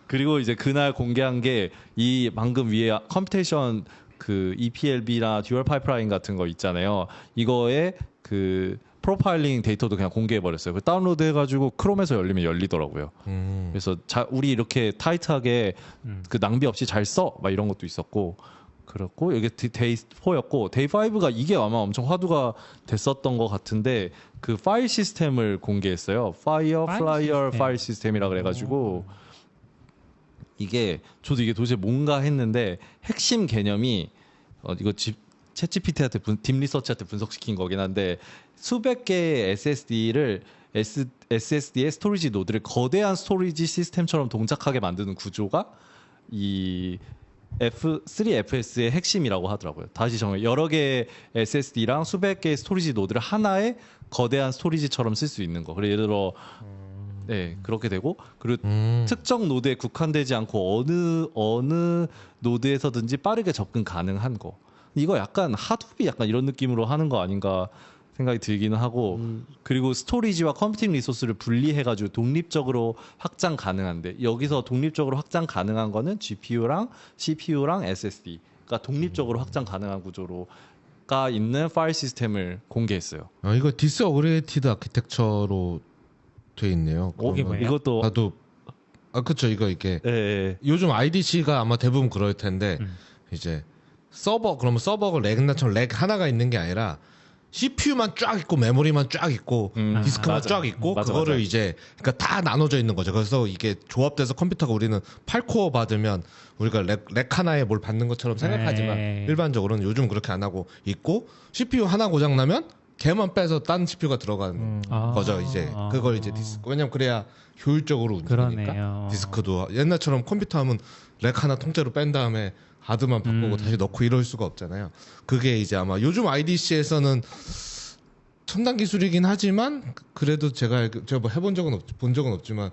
그리고 이제 그날 공개한 게 이 방금 위에 컴퓨테이션 그 EPLB나 듀얼 파이프라인 같은 거 있잖아요. 이거에 그 프로파일링 데이터도 그냥 공개해버렸어요. 그 다운로드 해가지고 크롬에서 열리면 열리더라고요. 그래서 우리 이렇게 타이트하게 그 낭비 없이 잘 써! 막 이런 것도 있었고, 그렇고, 여기 데이 4였고, 데이 5가 이게 아마 엄청 화두가 됐었던 것 같은데, 그 파일 시스템을 공개했어요. 파이어 파일 시스템이라 그래가지고, 저도 이게 도대체 뭔가 했는데, 핵심 개념이, 이거 챗GPT한테 딥리서치한테 분석시킨 거긴 한데, 수백 개의 SSD의 스토리지 노드를 거대한 스토리지 시스템처럼 동작하게 만드는 구조가 이 3FS의 핵심이라고 하더라고요. 다시 정해, 여러 개의 SSD랑 수백 개의 스토리지 노드를 하나의 거대한 스토리지처럼 쓸 수 있는 거. 그래서 예를 들어 그렇게 되고, 그리고 특정 노드에 국한되지 않고 어느 노드에서든지 빠르게 접근 가능한 거. 이거 약간 하둡이 약간 이런 느낌으로 하는 거 아닌가 생각이 들기는 하고, 그리고 스토리지와 컴퓨팅 리소스를 분리해가지고 독립적으로 확장 가능한데, 여기서 독립적으로 확장 가능한 거는 GPU랑 CPU랑 SSD가 독립적으로 확장 가능한 구조로가 있는 파일 시스템을 공개했어요. 이거 디스어그레이티드 아키텍처로 돼 있네요. 이것도 나도 그렇죠. 이게 요즘 IDC가 아마 대부분 그럴 텐데 이제 그러면 서버가 렉 하나가 있는 게 아니라 CPU만 쫙 있고 메모리만 쫙 있고 디스크만 쫙 있고, 그거를 이제 그러니까 다 나눠져 있는 거죠. 그래서 이게 조합돼서 컴퓨터가 우리는 8코어 받으면 우리가 렉 하나에 뭘 받는 것처럼 생각하지만 일반적으로는 요즘 그렇게 안 하고 있고, CPU 하나 고장 나면 걔만 빼서 딴 CPU가 들어가는 거죠. 이제 그걸 이제 디스크, 왜냐면 그래야 효율적으로 움직이니까. 디스크도 옛날처럼 컴퓨터 하면 렉 하나 통째로 뺀 다음에 하드만 바꾸고 다시 넣고 이럴 수가 없잖아요. 그게 이제 아마 요즘 IDC에서는 첨단 기술이긴 하지만, 그래도 제가 뭐 본 적은 없지만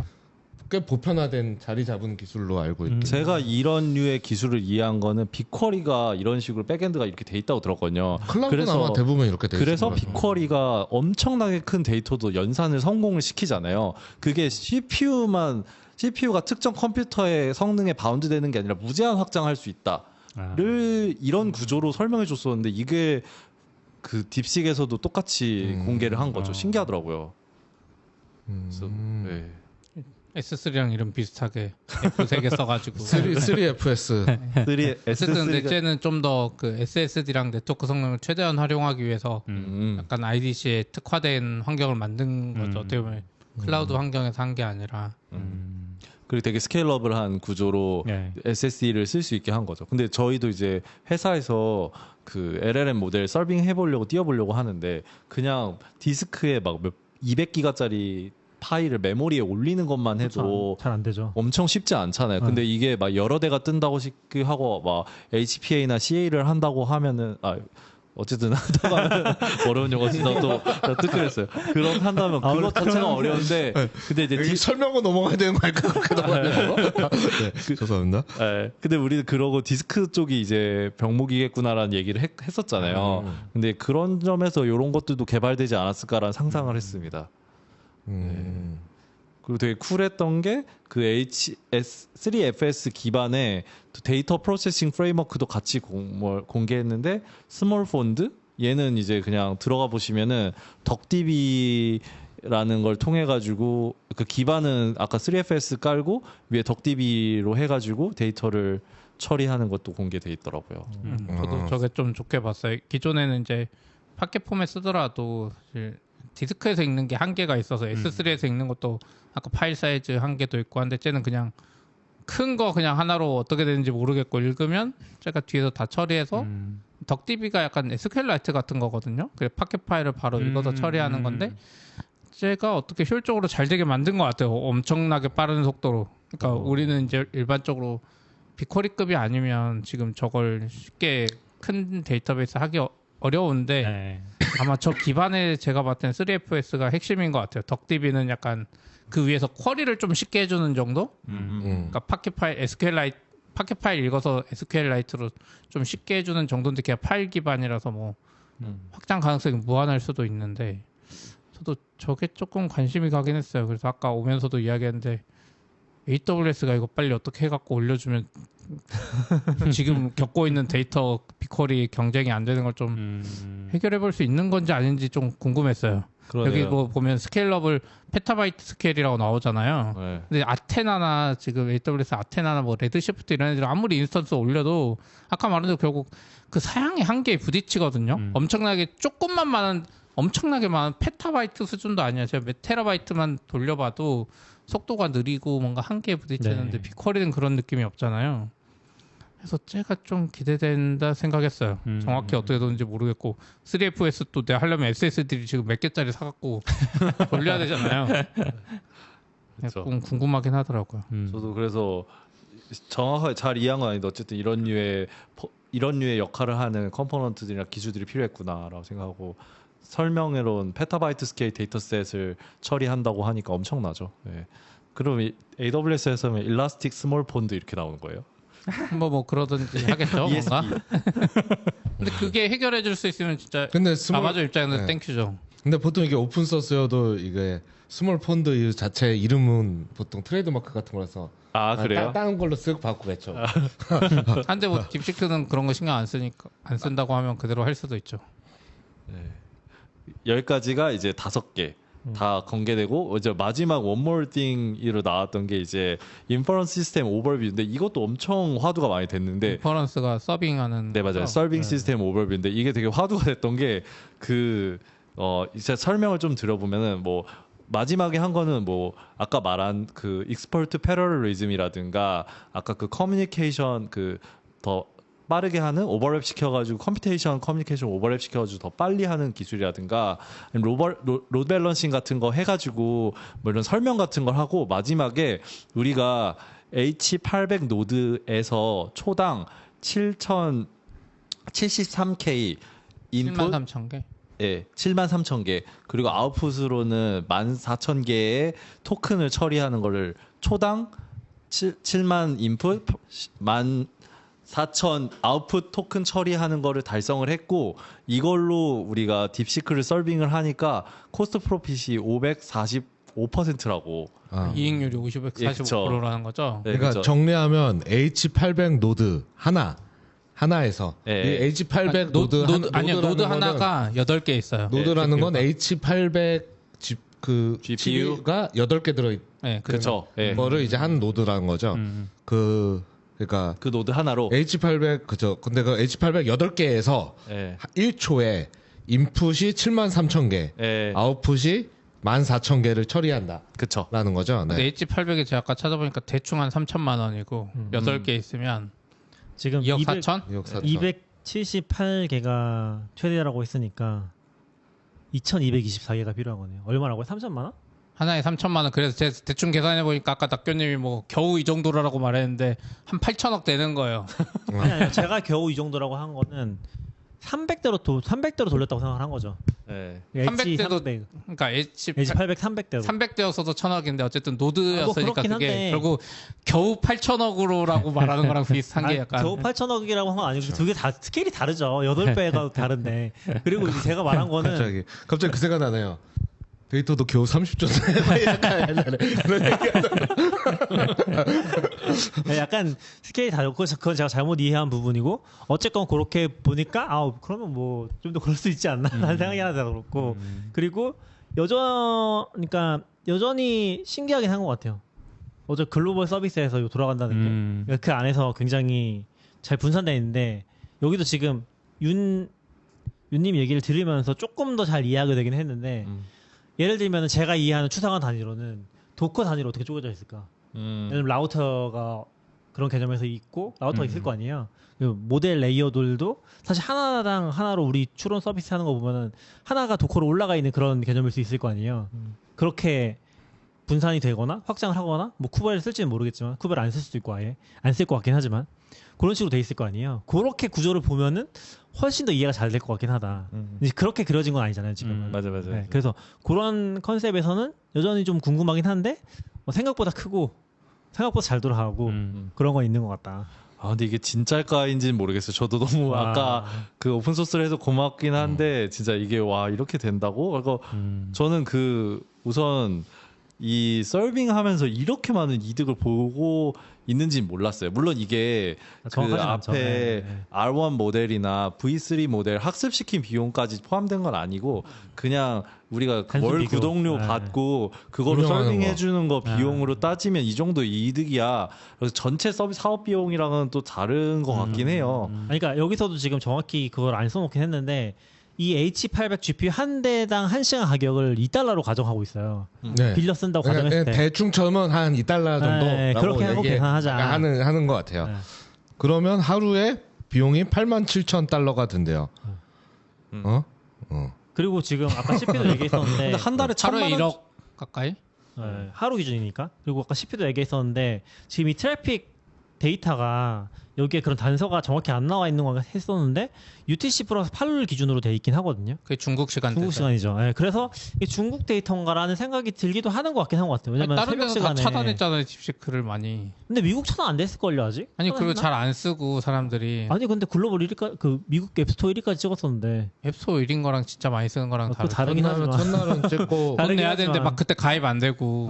꽤 보편화된 자리 잡은 기술로 알고 있고. 제가 이런 류의 기술을 이해한 거는 빅쿼리가 이런 식으로 백엔드가 이렇게 돼 있다고 들었거든요. 클라우드는 아마 대부분 이렇게 돼 있어요. 그래서 빅쿼리가 엄청나게 큰 데이터도 연산을 성공을 시키잖아요. 그게 CPU가 특정 컴퓨터의 성능에 바운드되는 게 아니라 무제한 확장할 수 있다를 이런 구조로 설명해 줬었는데, 이게 그 딥식에서도 똑같이 공개를 한 거죠. 신기하더라고요. 그래서 S3랑 이름 비슷하게 F 3개 써가지고 3FS. 근데 쟤는 좀 더 그 SSD랑 네트워크 성능을 최대한 활용하기 위해서 약간 IDC에 특화된 환경을 만든 거죠. 어떻게 보면 클라우드 환경에서 한 게 아니라. 그리고 되게 스케일러블한 구조로 SSD를 쓸 수 있게 한 거죠. 근데 저희도 이제 회사에서 그 LLM 모델 서빙 해보려고 띄워보려고 하는데, 그냥 디스크에 막 200기가짜리 파일을 메모리에 올리는 것만 해도 잘 안 되죠. 엄청 쉽지 않잖아요. 근데 이게 막 여러 대가 뜬다고 하고 막 HPA나 CA를 한다고 하면은 어쨌든 하다가 하면 어려운 용어 쓰다 또 뜨끔했어요. 그런 한다면 그것 자체가 어려운데 근데 이제 설명을 넘어가야 되는 거 아닐까 그렇게 넘어가려고? 네, 죄송합니다. 네, 근데 우리는 그러고 디스크 쪽이 이제 병목이겠구나라는 얘기를 했었잖아요. 근데 그런 점에서 이런 것들도 개발되지 않았을까라는 상상을 했습니다. 네. 그리고 되게 쿨했던 게 그 HS3FS 기반의 데이터 프로세싱 프레임워크도 같이 공개했는데 스몰 폰드 얘는 이제 그냥 들어가 보시면은 덕DB라는 걸 통해 가지고 그 기반은 아까 3FS 깔고 위에 덕DB로 해가지고 데이터를 처리하는 것도 공개돼 있더라고요. 저도 저게 좀 좋게 봤어요. 기존에는 이제 파켓 포맷 쓰더라도 사실 디스크에서 읽는 게 한계가 있어서 S3에서 읽는 것도 아까 파일 사이즈 한계도 있고 한데 쟤는 그냥 큰 거 그냥 하나로 어떻게 되는지 모르겠고 읽으면 제가 뒤에서 다 처리해서 덕DB가 약간 SQLite 같은 거거든요. 그래 파켓 파일을 바로 읽어서 처리하는 건데 제가 어떻게 효율적으로 잘 되게 만든 것 같아요. 엄청나게 빠른 속도로. 그러니까 우리는 이제 일반적으로 빅쿼리급이 아니면 지금 저걸 쉽게 큰 데이터베이스 하기 어려운데 네. 아마 저 기반에 제가 봤을 땐 3FS가 핵심인 것 같아요. 덕DB는 약간 그 위에서 쿼리를 좀 쉽게 해주는 정도? 그러니까 파켓 파일 SQLite 파켓 파일 읽어서 SQLite로 좀 쉽게 해주는 정도인데 그냥 파일 기반이라서 뭐 확장 가능성이 무한할 수도 있는데 저도 저게 조금 관심이 가긴 했어요. 그래서 아까 오면서도 이야기했는데 AWS가 이거 빨리 어떻게 해갖고 올려주면 지금 겪고 있는 데이터 빅쿼리 경쟁이 안 되는 걸 좀 해결해 볼 수 있는 건지 아닌지 좀 궁금했어요. 그러네요. 여기 뭐 보면 스케일러블 페타바이트 스케일이라고 나오잖아요. 네. 근데 아테나나 지금 AWS 아테나나 뭐 레드시프트 이런 애들 아무리 인스턴스 올려도 아까 말한 대로 결국 그 사양의 한계에 부딪히거든요. 엄청나게 조금만 많은 엄청나게 많은 페타바이트 수준도 아니야. 제가 몇 테라바이트만 돌려봐도 속도가 느리고 뭔가 한계에 부딪히는데 네. 빅쿼리는 그런 느낌이 없잖아요. 그래서 제가 좀 기대된다 생각했어요. 정확히 어떻게 되는지 모르겠고 3FS 또 내가 하려면 SSD를 지금 몇 개짜리 사갖고 돌려야 되잖아요. 조금 궁금하긴 하더라고요. 저도 그래서 정확하게 잘 이해한 건 아닌데 어쨌든 이런 류의 역할을 하는 컴포넌트들이나 기술들이 필요했구나라고 생각하고 설명으로는 페타바이트 스케일 데이터셋을 처리한다고 하니까 엄청나죠. 네. 그럼 AWS에서는 일라스틱 스몰 폰드 이렇게 나오는 거예요? 뭐 그러든지 하겠죠, 뭔가. 근데 그게 해결해 줄 수 있으면 진짜 근데 아마존 입장에서 네. 땡큐죠. 근데 보통 이게 오픈 소스여도 이게 스몰 폰드 자체 이름은 보통 트레이드마크 같은 거라서 그래요? 다른 걸로 쓱 바꾸겠죠. 한데 뭐 딥시크는 그런 거 신경 안 쓰니까 안 쓴다고 하면 그대로 할 수도 있죠. 네. 10가지가 이제 5개 다 공개되고 이제 마지막 one more thing으로 나왔던 게 이제 인퍼런스 시스템 오버뷰인데 이것도 엄청 화두가 많이 됐는데 인퍼런스가 서빙하는 네 맞아요. 거죠? 서빙 시스템 오버뷰인데 이게 되게 화두가 됐던 게 이제 설명을 좀 드려보면은 뭐 마지막에 한 거는 뭐 아까 말한 그 익스퍼트 패러럴리즘이라든가 아까 그 커뮤니케이션 그 더 빠르게 하는 오버랩 시켜가지고 커뮤니케이션 오버랩 시켜가지고 더 빨리 하는 기술이라든가 로드 밸런싱 같은 거 해가지고 뭐 이런 설명 같은 걸 하고 마지막에 우리가 H800 노드에서 초당 7073K 인풋 73,000개. 예, 73,000개 그리고 아웃풋으로는 14,000개의 토큰을 처리하는 거를 초당 7만 인풋 14,000 아웃풋 토큰 처리하는 거를 달성을 했고 이걸로 우리가 딥시크를 서빙을 하니까 코스트 프로핏이 545%라고 이익률이 545%라는 거죠. 네, 그러니까 그쵸. 정리하면 H800 노드 하나에서 네. 이 H800 노드 노드 하나가 8개 있어요. 노드라는 건 GPU가. H800 그 GPU? GPU가 8개 들어 있는 네, 그렇죠. 예. 거를 이제 한 노드라는 거죠. 그러니까 그 노드 하나로 H800 그죠. 근데 그 H800 8개에서 예. 1초에 인풋이 73,000개, 예. 아웃풋이 14,000개를 처리한다라는 그쵸. 거죠. 근데 네. H800이 제가 아까 찾아보니까 대충 한 3천만 원이고 8개 있으면 지금 2억 200, 4천? 2억 4천. 278개가 최대라고 했으니까 2,224개가 필요한 거네요. 얼마라고요? 3천만 원? 하나에 3천만 원. 그래서 제가 대충 계산해 보니까 아까 낙교님이 뭐 겨우 이 정도라고 말했는데 한 8천억 되는 거예요. 아니, 제가 겨우 이 정도라고 한 거는 300대로 돌렸다고 생각을 한 거죠. 네. 300대도 그러니까 H 800 300대로 300대였어도 1000억인데 어쨌든 노드였으니까 뭐 그게 결국 겨우 8000억으로라고 말하는 거랑 비슷한 게 약간 겨우 8000억이라고 한 건 아니고 두 개 다 스케일이 다르죠. 8배가 다른데. 그리고 이제 제가 말한 거는 갑자기 그 생각 나네요. 데이터도 겨우 30조 약간 그런 얘기하잖아. 약간 스케일이 다르고 그건 제가 잘못 이해한 부분이고 어쨌건 그렇게 보니까 그러면 뭐 좀 더 그럴 수 있지 않나 라는 생각이 하나 들었고 그리고 그러니까 여전히 신기하긴 한 것 같아요. 어제 글로벌 서비스에서 돌아간다는 게 그 안에서 굉장히 잘 분산되어 있는데 여기도 지금 윤님 얘기를 들으면서 조금 더 잘 이해하게 되긴 했는데 예를 들면 제가 이해하는 추상화 단위로는 도커 단위로 어떻게 쪼개져 있을까? 예를 들면 라우터가 그런 개념에서 있고 라우터가 있을 거 아니에요. 모델 레이어들도 사실 하나로 우리 추론 서비스 하는 거 보면은 하나가 도커로 올라가 있는 그런 개념일 수 있을 거 아니에요. 그렇게 분산이 되거나 확장을 하거나 뭐 쿠버를 쓸지는 모르겠지만 쿠버를 안 쓸 수도 있고 아예 안 쓸 것 같긴 하지만 그런 식으로 돼 있을 거 아니에요. 그렇게 구조를 보면은 훨씬 더 이해가 잘 될 것 같긴 하다. 이제 그렇게 그려진 건 아니잖아요 지금은. 맞아. 네, 그래서 그런 컨셉에서는 여전히 좀 궁금하긴 한데 생각보다 크고 생각보다 잘 돌아가고 그런 건 있는 것 같다. 근데 이게 진짜일까인지는 모르겠어요. 저도 너무 아까 그 오픈소스를 해서 고맙긴 한데 진짜 이게 이렇게 된다고? 그래서 저는 우선 이 서빙하면서 이렇게 많은 이득을 보고 있는지는 몰랐어요. 물론 이게 그 앞에 R1 모델이나 V3 모델 학습시킨 비용까지 포함된 건 아니고 그냥 우리가 월 구독료 받고 그걸로 서빙해 주는 거 비용으로 따지면 이 정도 이득이야. 그래서 전체 서비스 사업 비용이랑은 또 다른 것 같긴 해요. 그러니까 여기서도 지금 정확히 그걸 안 써놓긴 했는데 이 H800 GPU 한 대당 1시간 가격을 $2로 가정하고 있어요. 네. 빌려 쓴다고 가정했을 때. 대충 쳐면 한 $2 정도. 네, 그렇게 하고 계산하자. 하는 것 같아요. 네. 그러면 하루에 비용이 $87,000가 든대요. 그리고 지금 아까 CP도 얘기했었는데 한 달에 하루에 1억 가까이? 네, 하루 기준이니까. 그리고 아까 CP도 얘기했었는데 지금 이 트래픽 데이터가 여기에 그런 단서가 정확히 안 나와 있는 거 했었는데 UTC 플러스 8룰 기준으로 돼 있긴 하거든요. 그게 중국 시간대. 중국 시간이죠. 네, 그래서 이게 중국 데이터인가라는 생각이 들기도 하는 것 같긴 한 것 같아요. 왜냐면 다른 새벽 데서 시간에 다 차단했잖아요, 딥시크를 많이. 근데 미국 차단 안 됐을걸요 아직? 아니 그리고 잘 안 쓰고 사람들이. 아니 근데 글로벌 1위까지 그 미국 앱스토어 1위까지 찍었었는데. 앱스토어 1인 거랑 진짜 많이 쓰는 거랑 다르긴 하지만. 첫날은 찍고 돈 내야 되는데 막 그때 가입 안 되고.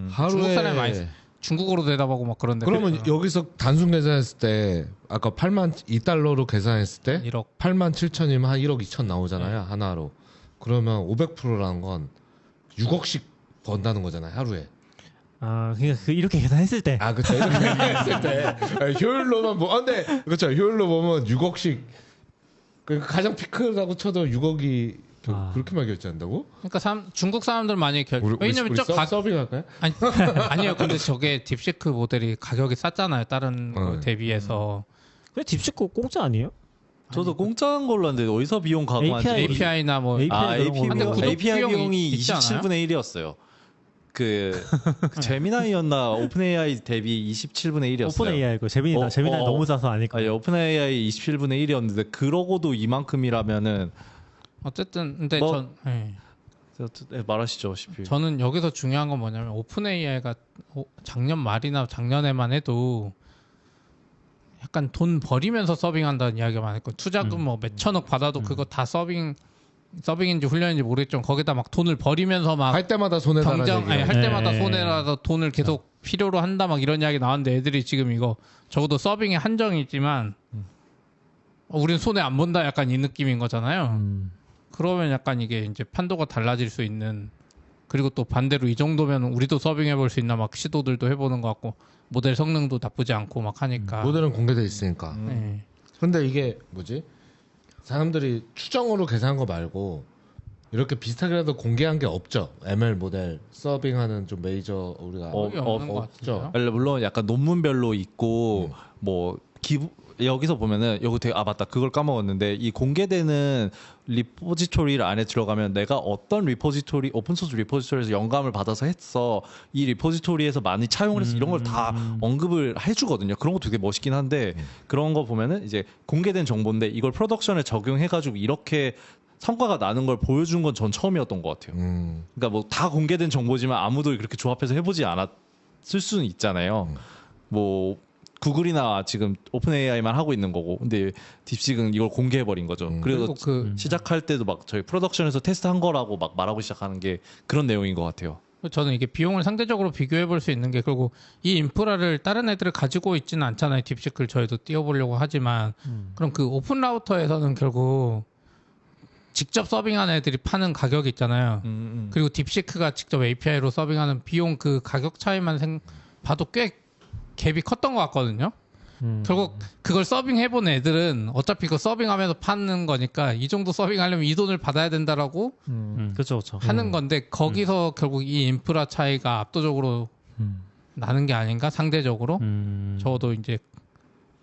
하루에 중국 사람이 많이 중국어로 대답하고 막 그런데. 그러면 여기서 단순 계산했을 때 아까 $2로 계산했을 때 1억 87,000이면 한 1억 2천 나오잖아요. 하나로. 그러면 500%라는 건 6억씩 번다는 거잖아요. 하루에. 그러니까 이렇게 계산했을 때. 그렇죠. 이렇게 계산했을 때 효율로만 근데 그렇죠. 효율로 보면 6억씩 가장 피크라고 쳐도 6억이 그렇게 많이 결제한다고? 그러니까 중국 사람들 많이 왜냐면 우리 서빙할까요? 아니요. 근데 저게 딥시크 모델이 가격이 쌌잖아요. 다른 거 대비해서. 근데 딥시크 공짜 아니에요? 저도 공짜인 걸로 아는데 어디서 비용 가공한지 API나 뭐 API 비용이 27분의 1이었어요. 제미나이였나 오픈 AI 대비 27분의 1이었어요. 오픈 AI고 제미나이 너무 싸서 아닐까. 오픈 AI 27분의 1이었는데 그러고도 이만큼이라면은 어쨌든 근데 말하시죠, CPU. 저는 여기서 중요한 건 뭐냐면 오픈 AI가 작년 말이나 작년에만 해도 약간 돈 버리면서 서빙한다는 이야기가 많았고 투자금 뭐 몇천억 받아도 그거 다 서빙인지 훈련인지 모르겠지만 거기다 막 돈을 버리면서 막 할 때마다 손해라는 할 때마다 손해라서 돈을 계속 필요로 한다 막 이런 이야기 나왔는데 애들이 지금 이거 적어도 서빙에 한정이 있지만 우린 손해 안 본다 약간 이 느낌인 거잖아요. 그러면 약간 이게 이제 판도가 달라질 수 있는 그리고 또 반대로 이 정도면 우리도 서빙해 볼 수 있나 막 시도들도 해보는 것 같고 모델 성능도 나쁘지 않고 막 하니까 모델은 공개돼 있으니까. 근데 이게 뭐지? 사람들이 추정으로 계산한 거 말고 이렇게 비슷하게라도 공개한 게 없죠. ML 모델 서빙하는 좀 메이저 우리가 없는 것 없죠. 물론 약간 논문별로 있고 뭐 여기서 보면은 여기 되게 맞다 그걸 까먹었는데 이 공개되는 리포지토리 안에 들어가면 내가 어떤 리포지토리 오픈소스 리포지토리에서 영감을 받아서 했어 이 리포지토리에서 많이 차용을 해서 이런 걸 다 언급을 해주거든요. 그런 것도 되게 멋있긴 한데 그런 거 보면은 이제 공개된 정보인데 이걸 프로덕션에 적용해가지고 이렇게 성과가 나는 걸 보여준 건 전 처음이었던 것 같아요. 그러니까 뭐 다 공개된 정보지만 아무도 그렇게 조합해서 해보지 않았을 수는 있잖아요. 뭐 구글이나 지금 오픈 AI만 하고 있는 거고, 근데 딥식은 이걸 공개해버린 거죠. 그래서 시작할 때도 막 저희 프로덕션에서 테스트한 거라고 막 말하고 시작하는 게 그런 내용인 것 같아요. 저는 이게 비용을 상대적으로 비교해 볼 수 있는 게 결국 이 인프라를 다른 애들을 가지고 있지는 않잖아요. 딥시크를 저희도 띄워보려고 하지만 그럼 그 오픈 라우터에서는 결국 직접 서빙한 애들이 파는 가격이 있잖아요. 그리고 딥시크가 직접 API로 서빙하는 비용 그 가격 차이만 봐도 꽤 갭이 컸던 것 같거든요. 결국 그걸 서빙해본 애들은 어차피 그 서빙하면서 파는 거니까 이 정도 서빙하려면 이 돈을 받아야 된다라고 그렇죠. 하는 건데 거기서 결국 이 인프라 차이가 압도적으로 나는 게 아닌가 상대적으로 저도 이제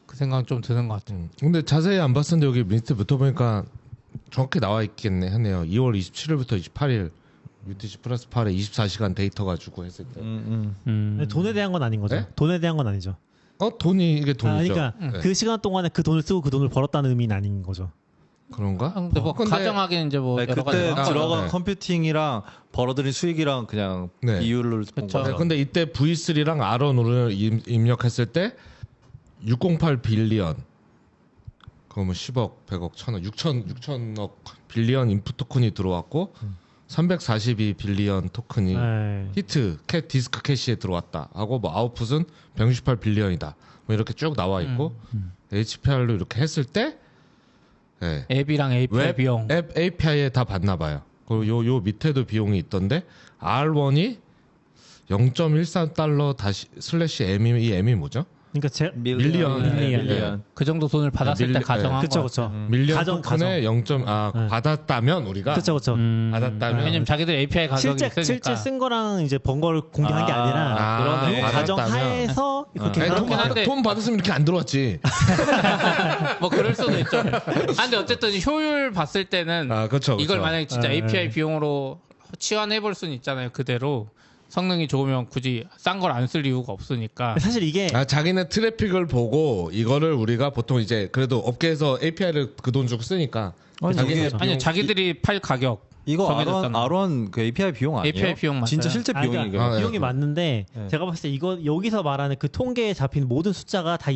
그 생각 좀 드는 것 같아요. 근데 자세히 안 봤었는데 여기 밑에 붙어보니까 정확히 나와 있겠네 하네요. 2월 27일부터 28일 UTC 플러스 8에 24시간 데이터 가지고 했을 때. 돈에 대한 건 아닌 거죠. 네? 돈에 대한 건 아니죠. 돈이 이게 돈이죠. 그러니까 네. 그 시간 동안에 그 돈을 쓰고 그 돈을 벌었다는 의미는 아닌 거죠. 그런가? 근데 뭐 근데- 가정하기는 이제 뭐 여러 가지 그때 들어간 네. 컴퓨팅이랑 벌어들인 수익이랑 그냥 네. 비율을 본 그쵸. 거죠. 네, 근데 이때 V3랑 R1을 입력했을 때 608 빌리언 그러면 10억, 100억, 1000억, 6천억 빌리언 인풋 토큰이 들어왔고 342 빌리언 토큰이 네. 히트 디스크 캐시에 들어왔다 하고 뭐 아웃풋은 168 빌리언이다 뭐 이렇게 쭉 나와 있고 HPR로 이렇게 했을 때 네. 앱이랑 API 웹 비용 앱 API에 다 받나 봐요. 그리고 요 밑에도 비용이 있던데 R1이 0.13달러 다시 슬래시 M이 이 M이 뭐죠? 그러니까 밀리언. 밀리언. 그 정도 돈을 받았을 때 가정한 그렇죠, 거. 그렇죠. 밀리언 가정, 토큰에 0. 네. 받았다면 우리가 그렇죠, 그렇죠. 받았다면 왜냐면 자기들 API 가격이 있으니까. 실제 쓴 거랑 이제 번 거를 공개한 게 아니라 그러네. 요 가정 하에서 그렇게 그렇긴 하는 거죠. 한데- 돈 받았으면 이렇게 안 들어왔지. 뭐 그럴 수도 있죠. 아, 근데 어쨌든 효율 봤을 때는 아, 그렇죠. 이걸 만약에 진짜 네, API 네. 비용으로 치환해 볼 수는 있잖아요. 그대로 성능이 좋으면 굳이 싼 걸 안 쓸 이유가 없으니까. 사실 이게 자기네 트래픽을 보고 이거를 우리가 보통 이제 그래도 업계에서 API를 그 돈 주고 쓰니까 아니, 자기네 이게 아니 자기들이 팔 가격 이거 정해졌잖아. R1 그 API 비용 아니에요? API 비용 맞아요. 진짜 실제 그러니까 비용이에요. 아, 네. 비용이 맞는데 네. 제가 봤을 때 이거 여기서 말하는 그 통계에 잡힌 모든 숫자가 다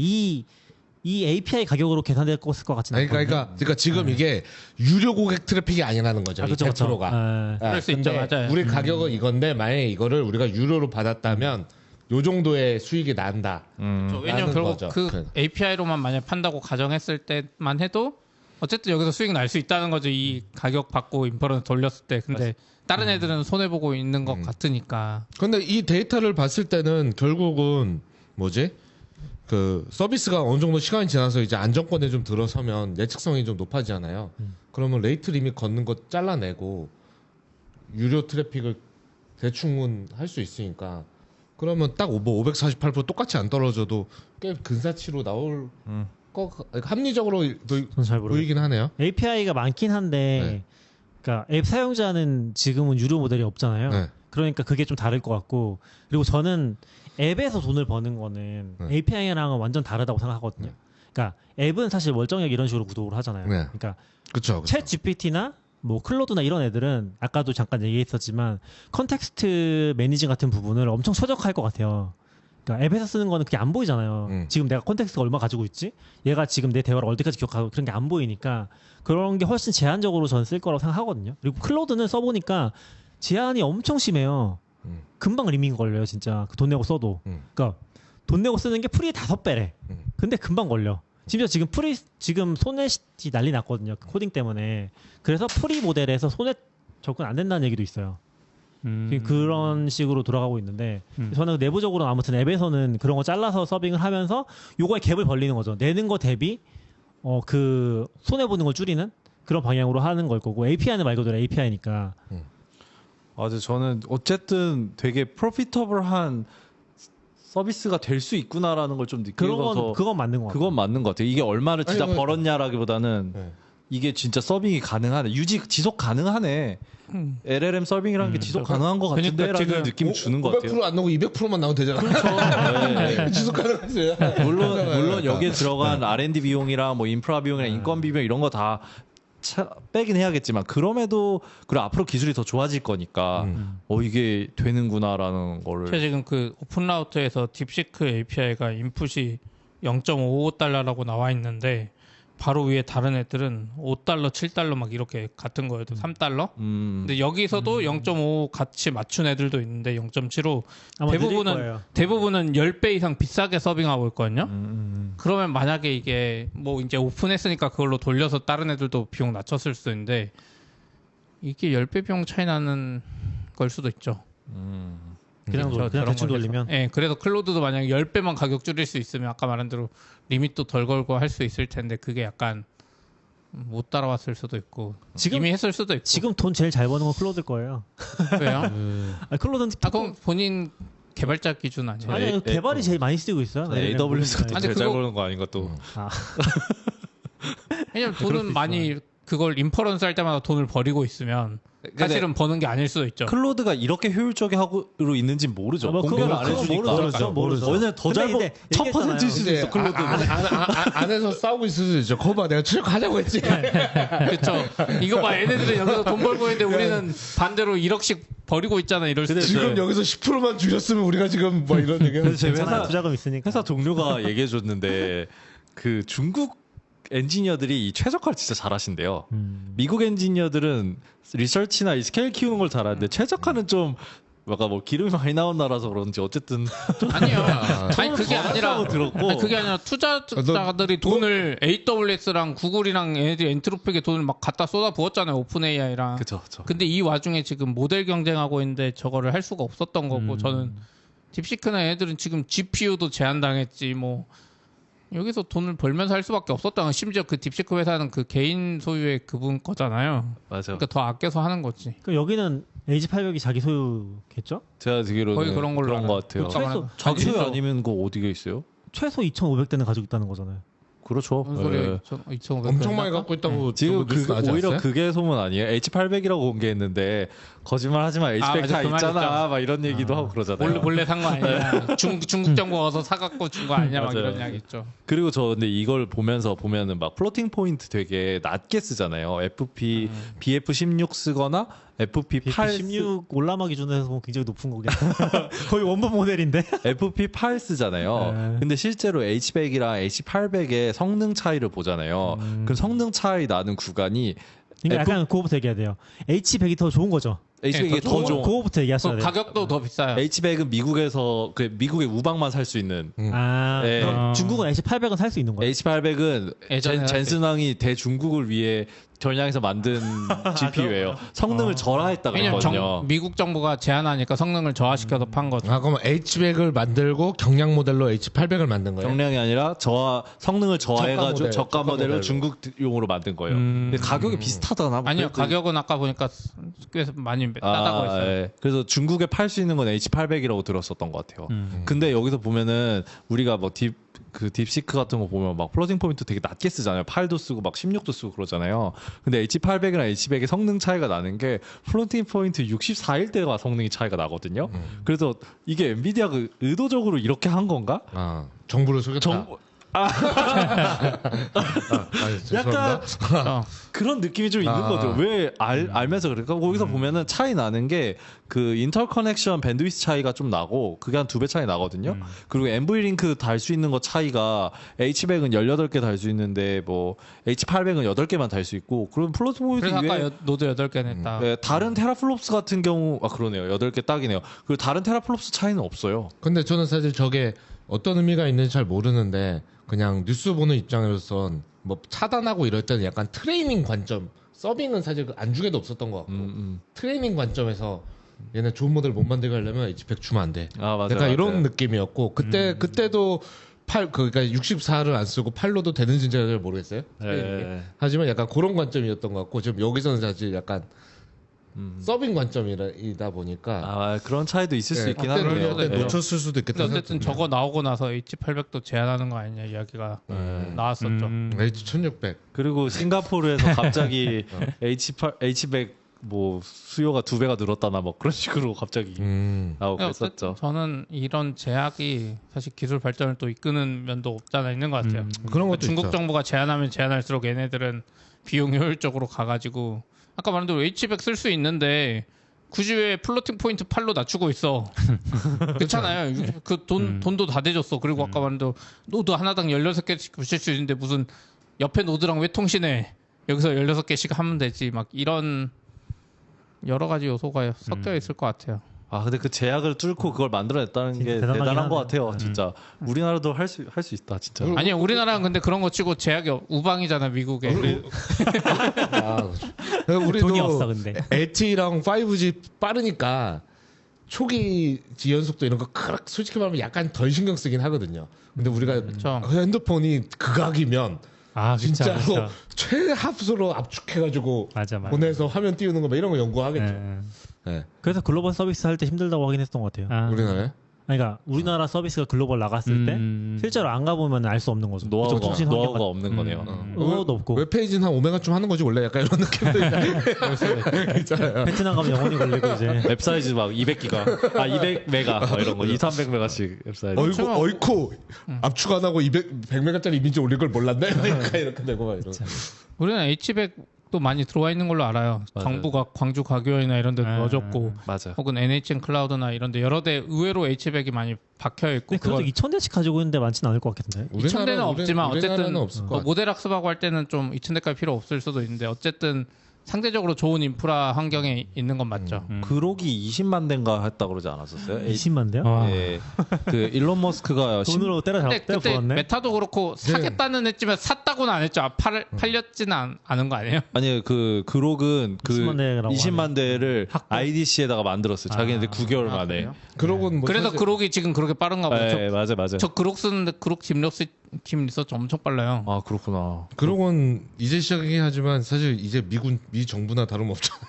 이 API 가격으로 계산될 것 같지는 아니, 않거든요. 그러니까 지금 이게 유료 고객 트래픽이 아니라는 거죠. 아, 이 그쵸, 그쵸. 100%가. 아, 그럴 수 있죠, 맞아요. 우리 가격은 이건데 만약에 이거를 우리가 유료로 받았다면 요 정도의 수익이 난다. 왜냐면 라는 결국 거죠. 그 API로만 만약 판다고 가정했을 때만 해도 어쨌든 여기서 수익 날 수 있다는 거죠. 이 가격 받고 인퍼런스 돌렸을 때. 근데 다른 애들은 손해 보고 있는 것 같으니까. 근데 이 데이터를 봤을 때는 결국은 뭐지? 그 서비스가 어느 정도 시간이 지나서 이제 안정권에 좀 들어서면 예측성이 좀 높아지잖아요. 그러면 레이트 리밋 걷는 거 잘라내고 유료 트래픽을 대충은 할 수 있으니까 그러면 딱 548% 똑같이 안 떨어져도 꽤 근사치로 나올 거 합리적으로 저는 잘 모르겠어요. 보이긴 하네요. API가 많긴 한데 네. 그러니까 앱 사용자는 지금은 유료 모델이 없잖아요. 네. 그러니까 그게 좀 다를 것 같고 그리고 저는 앱에서 돈을 버는 거는 네. API랑은 완전 다르다고 생각하거든요. 그러니까 앱은 사실 월정액 이런 식으로 구독을 하잖아요. 네. 그러니까 그렇죠. 챗 GPT나 뭐 클로드나 이런 애들은 아까도 잠깐 얘기했었지만 컨텍스트 매니징 같은 부분을 엄청 최적화할 것 같아요. 그러니까 앱에서 쓰는 거는 그게 안 보이잖아요. 지금 내가 컨텍스트가 얼마 가지고 있지? 얘가 지금 내 대화를 어디까지 기억하고 그런 게 안 보이니까 그런 게 훨씬 제한적으로 저는 쓸 거라고 생각하거든요. 그리고 클로드는 써보니까 제한이 엄청 심해요. 금방 리밍 걸려요, 진짜. 돈 내고 써도. 그러니까 돈 내고 쓰는 게 프리 5배래. 근데 금방 걸려. 심지어 지금 소넷이 난리 났거든요. 그 코딩 때문에. 그래서 프리 모델에서 소넷 접근 안 된다는 얘기도 있어요. 그런 식으로 돌아가고 있는데 저는 내부적으로 아무튼 앱에서는 그런 거 잘라서 서빙을 하면서 요거에 갭을 벌리는 거죠. 내는 거 대비 그 손해 보는 걸 줄이는 그런 방향으로 하는 걸 거고 API는 말 그대로 API니까. 저는 어쨌든 되게 프로피터블한 서비스가 될 수 있구나라는 걸 좀 느껴서 그건 맞는 것 같아요. 그건 맞는 것 같아요. 이게 얼마를 진짜 아니, 벌었냐라기보다는 네. 이게 진짜 서빙이 가능하네. 지속 가능하네. LLM 서빙이라는 게 지속 가능한 것 그러니까 같은데라는 지금 느낌 주는 것 같아요. 500% 안 나오고 200%만 나오면 되잖아. 네. 지속 가능하지. 물론 여기에 들어간 R&D 비용이랑 뭐 인프라 비용이랑 인건 비용 이런 거 다 빼긴 해야겠지만 그럼에도 그리고 앞으로 기술이 더 좋아질 거니까 이게 되는구나라는 거를 제가 지금 그 오픈 라우터에서 딥시크 API가 인풋이 0.55달러라고 나와 있는데 바로 위에 다른 애들은 5달러, 7달러 막 이렇게 같은 거여도 3달러? 근데 여기서도 0.5 같이 맞춘 애들도 있는데 0.75 대부분은 10배 이상 비싸게 서빙하고 있거든요. 그러면 만약에 이게 뭐 이제 오픈했으니까 그걸로 돌려서 다른 애들도 비용 낮췄을 수도 있는데 이게 10배 비용 차이 나는 걸 수도 있죠. 그냥 대충 돌리면. 네, 그래서 클로드도 만약에 10배만 가격 줄일 수 있으면 아까 말한 대로 리밋도 덜 걸고 할 수 있을 텐데 그게 약간 못 따라왔을 수도 있고 이미 했을 수도 있고. 지금 돈 제일 잘 버는 건 클로드일 거예요. 왜요? 클로드는 그럼 본인 개발자 기준 아니에요? 아니 개발이 제일 많이 쓰고 있어요. AWS가 더 제일 잘 버는 거 아닌가 또. 왜냐면 돈은 많이 그걸 인퍼런스 할 때마다 돈을 버리고 있으면 사실은 버는 게 아닐 수도 있죠. 클로드가 이렇게 효율적으로 있는지 모르죠. 공개를 안 해주니까. 모르죠. 왜냐면 더 잘 번, 1000%일 수도 있어, 클로드. 안에서 싸우고 있을 수도 있죠. 거봐, 내가 출력하자고 했지. 그렇죠. 이거 봐, 얘네들은 여기서 돈 벌고 있는데 우리는 반대로 1억씩 버리고 있잖아. 이럴 수도 지금 여기서 10%만 줄였으면 우리가 지금 뭐 이런 얘기하는. 회사 부자금 있으니까. 회사 동료가 얘기해줬는데 그 중국 엔지니어들이 이 최적화를 진짜 잘하신대요. 미국 엔지니어들은 리서치나 이 스케일 키우는 걸 잘하는데 최적화는 좀 뭔가 뭐 기름이 많이 나온 나라서 그런지 어쨌든 아니요. 아니 그게 아니라 들었고. 아니 그게 아니라 투자자들이 돈을 AWS랑 구글이랑 얘네들이 엔트로픽에 돈을 막 갖다 쏟아 부었잖아요. 오픈 AI랑. 그렇죠. 근데 이 와중에 지금 모델 경쟁하고 있는데 저거를 할 수가 없었던 거고 저는 딥시크나 얘네들은 지금 GPU도 제한당했지 뭐. 여기서 돈을 벌면서 할 수밖에 없었다. 심지어 그 딥시크 회사는 그 개인 소유의 그분 거잖아요. 맞아. 그러니까 더 아껴서 하는 거지. 그럼 여기는 H800이 자기 소유겠죠? 제가 듣기로는 거의 그런 걸로 것 같아요. 최소 자기 소유 아니면 그거 어디에 있어요? 최소 2,500대는 가지고 있다는 거잖아요. 그렇죠. 무슨 소리예요? 2,500 엄청 많이 갖고 있다고 지금 오히려 그게 소문 아니에요? H800이라고 공개했는데 거짓말하지만 H100 다 있잖아. 막 이런 얘기도 하고 그러잖아요. 몰래 산 거 아니냐? 중국 정부 와서 사갖고 준 거 아니냐? 막 이런 이야기 있죠. 그리고 저 근데 이걸 보면은 막 플로팅 포인트 되게 낮게 쓰잖아요. FP BF16 쓰거나 FP8 16 올라마 기준에서 보면 굉장히 높은 거긴 거의 원본 모델인데 FP8 쓰잖아요. 근데 실제로 H100이랑 H800의 성능 차이를 보잖아요. 그 성능 차이 나는 구간이 그러니까 약간 그거부터 얘기해야 돼요. H100이 더 좋은 거죠. H100이 더 좋은 그거부터 얘기하셔야 돼요. 가격도 더 비싸요. H100은 미국에서 미국의 우방만 살 수 있는. 네. 중국은 H800은 살 수 있는 거예요. H800은 젠슨왕이 대중국을 위해 전향해서 만든 GPU예요. 성능을 저하했다고 했거든요. 미국 정부가 제한하니까 성능을 저하시켜서 판 거죠. 그럼 H100을 만들고 경량 모델로 H800을 만든 거예요? 경량이 아니라 성능을 저하해가지고 저가 모델을 중국용으로 만든 거예요. 근데 가격이 비슷하더나? 아니요, 가격은 아까 보니까 꽤 많이 싸다고 했어요. 네. 그래서 중국에 팔 수 있는 건 H800이라고 들었었던 것 같아요. 근데 여기서 보면은 우리가 뭐 딥시크 같은 거 보면 막 플로팅 포인트 되게 낮게 쓰잖아요. 8도 쓰고 막 16도 쓰고 그러잖아요. 근데 H800이랑 H100의 성능 차이가 나는 게 플로팅 포인트 64일대가 성능이 차이가 나거든요. 그래서 이게 엔비디아가 의도적으로 이렇게 한 건가? 정부를 속였다. 약간 그런 느낌이 좀 있는 거죠. 왜 알면서 그럴까? 거기서 보면은 차이 나는 게 그 인터커넥션 밴드위스 차이가 좀 나고 그게 한 2배 차이 나거든요. 그리고 NV링크 달 수 있는 거 차이가 H100은 18개 달 수 있는데 뭐 H800은 8개만 달 수 있고 그럼 플로팅 포인트 그래서 아까 노드 8개 냈다. 네, 다른 테라플롭스 같은 경우 그러네요. 8개 딱이네요. 그리고 다른 테라플롭스 차이는 없어요. 근데 저는 사실 저게 어떤 의미가 있는지 잘 모르는데 그냥 뉴스 보는 입장으로선 뭐 차단하고 이럴 때는 약간 트레이닝 관점 서빙은 사실 안 주게도 없었던 것 같고 트레이닝 관점에서 얘네 좋은 모델 못 만들게 하려면 H100 주면 안 돼. 맞아요, 약간 이런 느낌이었고 그때도 그러니까 64를 안 쓰고 8로도 되는지 잘 모르겠어요. 네. 하지만 약간 그런 관점이었던 것 같고 지금 여기서는 사실 약간 서빙 관점이다 보니까 그런 차이도 있을 수 있긴 하네요. 하네요. 놓쳤을 수도 있겠다. 어쨌든 저거 나오고 나서 H800도 제한하는 거 아니냐 이야기가 나왔었죠. H1600 그리고 싱가포르에서 갑자기 H100 뭐 수요가 2배가 늘었다나 뭐 그런 식으로 갑자기 나오고 했었죠. 저는 이런 제약이 사실 기술 발전을 또 이끄는 면도 없잖아 있는 것 같아요. 그런 것도 중국 있죠. 정부가 제한하면 제한할수록 얘네들은 비용 효율적으로 가가지고 아까 말한 대로 H100 쓸 수 있는데 굳이 왜 플로팅 포인트 8로 낮추고 있어? 그렇잖아요. 그 돈도 다 대줬어. 그리고 아까 말한 대로 노드 하나당 16개씩 붙일 수 있는데 무슨 옆에 노드랑 왜 통신해? 여기서 16개씩 하면 되지. 막 이런 여러 가지 요소가 섞여 있을 것 같아요. 근데 그 제약을 뚫고 그걸 만들어냈다는 게 대단한 것 같아요. 진짜 우리나라도 할 수 있다 진짜. 아니요, 우리나라는 근데 그런 거 치고 제약이 우방이잖아 미국에. 우리도 돈이 없어 근데. LTE랑 5G 빠르니까 초기 지연 속도 이런 거 솔직히 말하면 약간 덜 신경 쓰긴 하거든요. 근데 우리가 핸드폰이 극악이면 진짜로 그쵸. 최합수로 압축해가지고 맞아. 보내서 화면 띄우는 거 이런 거 연구하겠죠. 네. 그래서 글로벌 서비스 할 때 힘들다고 하긴 했던 것 같아요. 우리나라에? 그러니까 우리나라 서비스가 글로벌 나갔을 때 실제로 안 가보면 알 수 없는 거죠. 노하우가 없는 거네요. 노하우도 없고. 웹페이지는 한 5메가쯤 하는 거지 원래 약간 이런 느낌도 있잖아요. 베트남 가면 영원히 걸리고 이제. 웹 사이즈 막 200기가, 200메가 이런 거, 200-300메가씩 웹 사이즈. 어이쿠 압축 안 하고 100메가짜리 이미지 올릴 걸 몰랐네. 이렇게 되고 막 이런. 우리는 H100도 많이 들어와 있는 걸로 알아요. 맞아요. 정부가 광주 가교연이나 이런 데 넣어줬고 맞아요. 혹은 NHN 클라우드나 이런 데 여러 데 의외로 H100이 많이 박혀 있고 근데 그래도 2,000대씩 가지고 있는데 많지는 않을 것 같은데. 2,000대는 없지만 어쨌든 없을 것 모델 학습하고 할 때는 좀 2,000대까지 필요 없을 수도 있는데 어쨌든 상대적으로 좋은 인프라 환경에 있는 건 맞죠. 그록이 20만 대인가 했다 그러지 않았었어요? 20만 대요? 예. 그 일론 머스크가 돈으로 근데 그때 때려부었네. 메타도 그렇고 사겠다는 했지만 샀다고는 안 했죠. 팔렸지는 않은 거 아니에요? 아니 그 그록은 그 20만 대라고 20만 대를 IDC에다가 만들었어요. 자기네들 9개월 만에. 그래요? 그러고는 뭐 그래서 그록이 지금 그렇게 빠른가 보죠. 네, 맞아요. 저 그록 쓰는데 그록 짐 리서치 엄청 빨라요. 그렇구나. 그러고는 이제 시작이긴 하지만 사실 이제 미 정부나 다름없잖아요.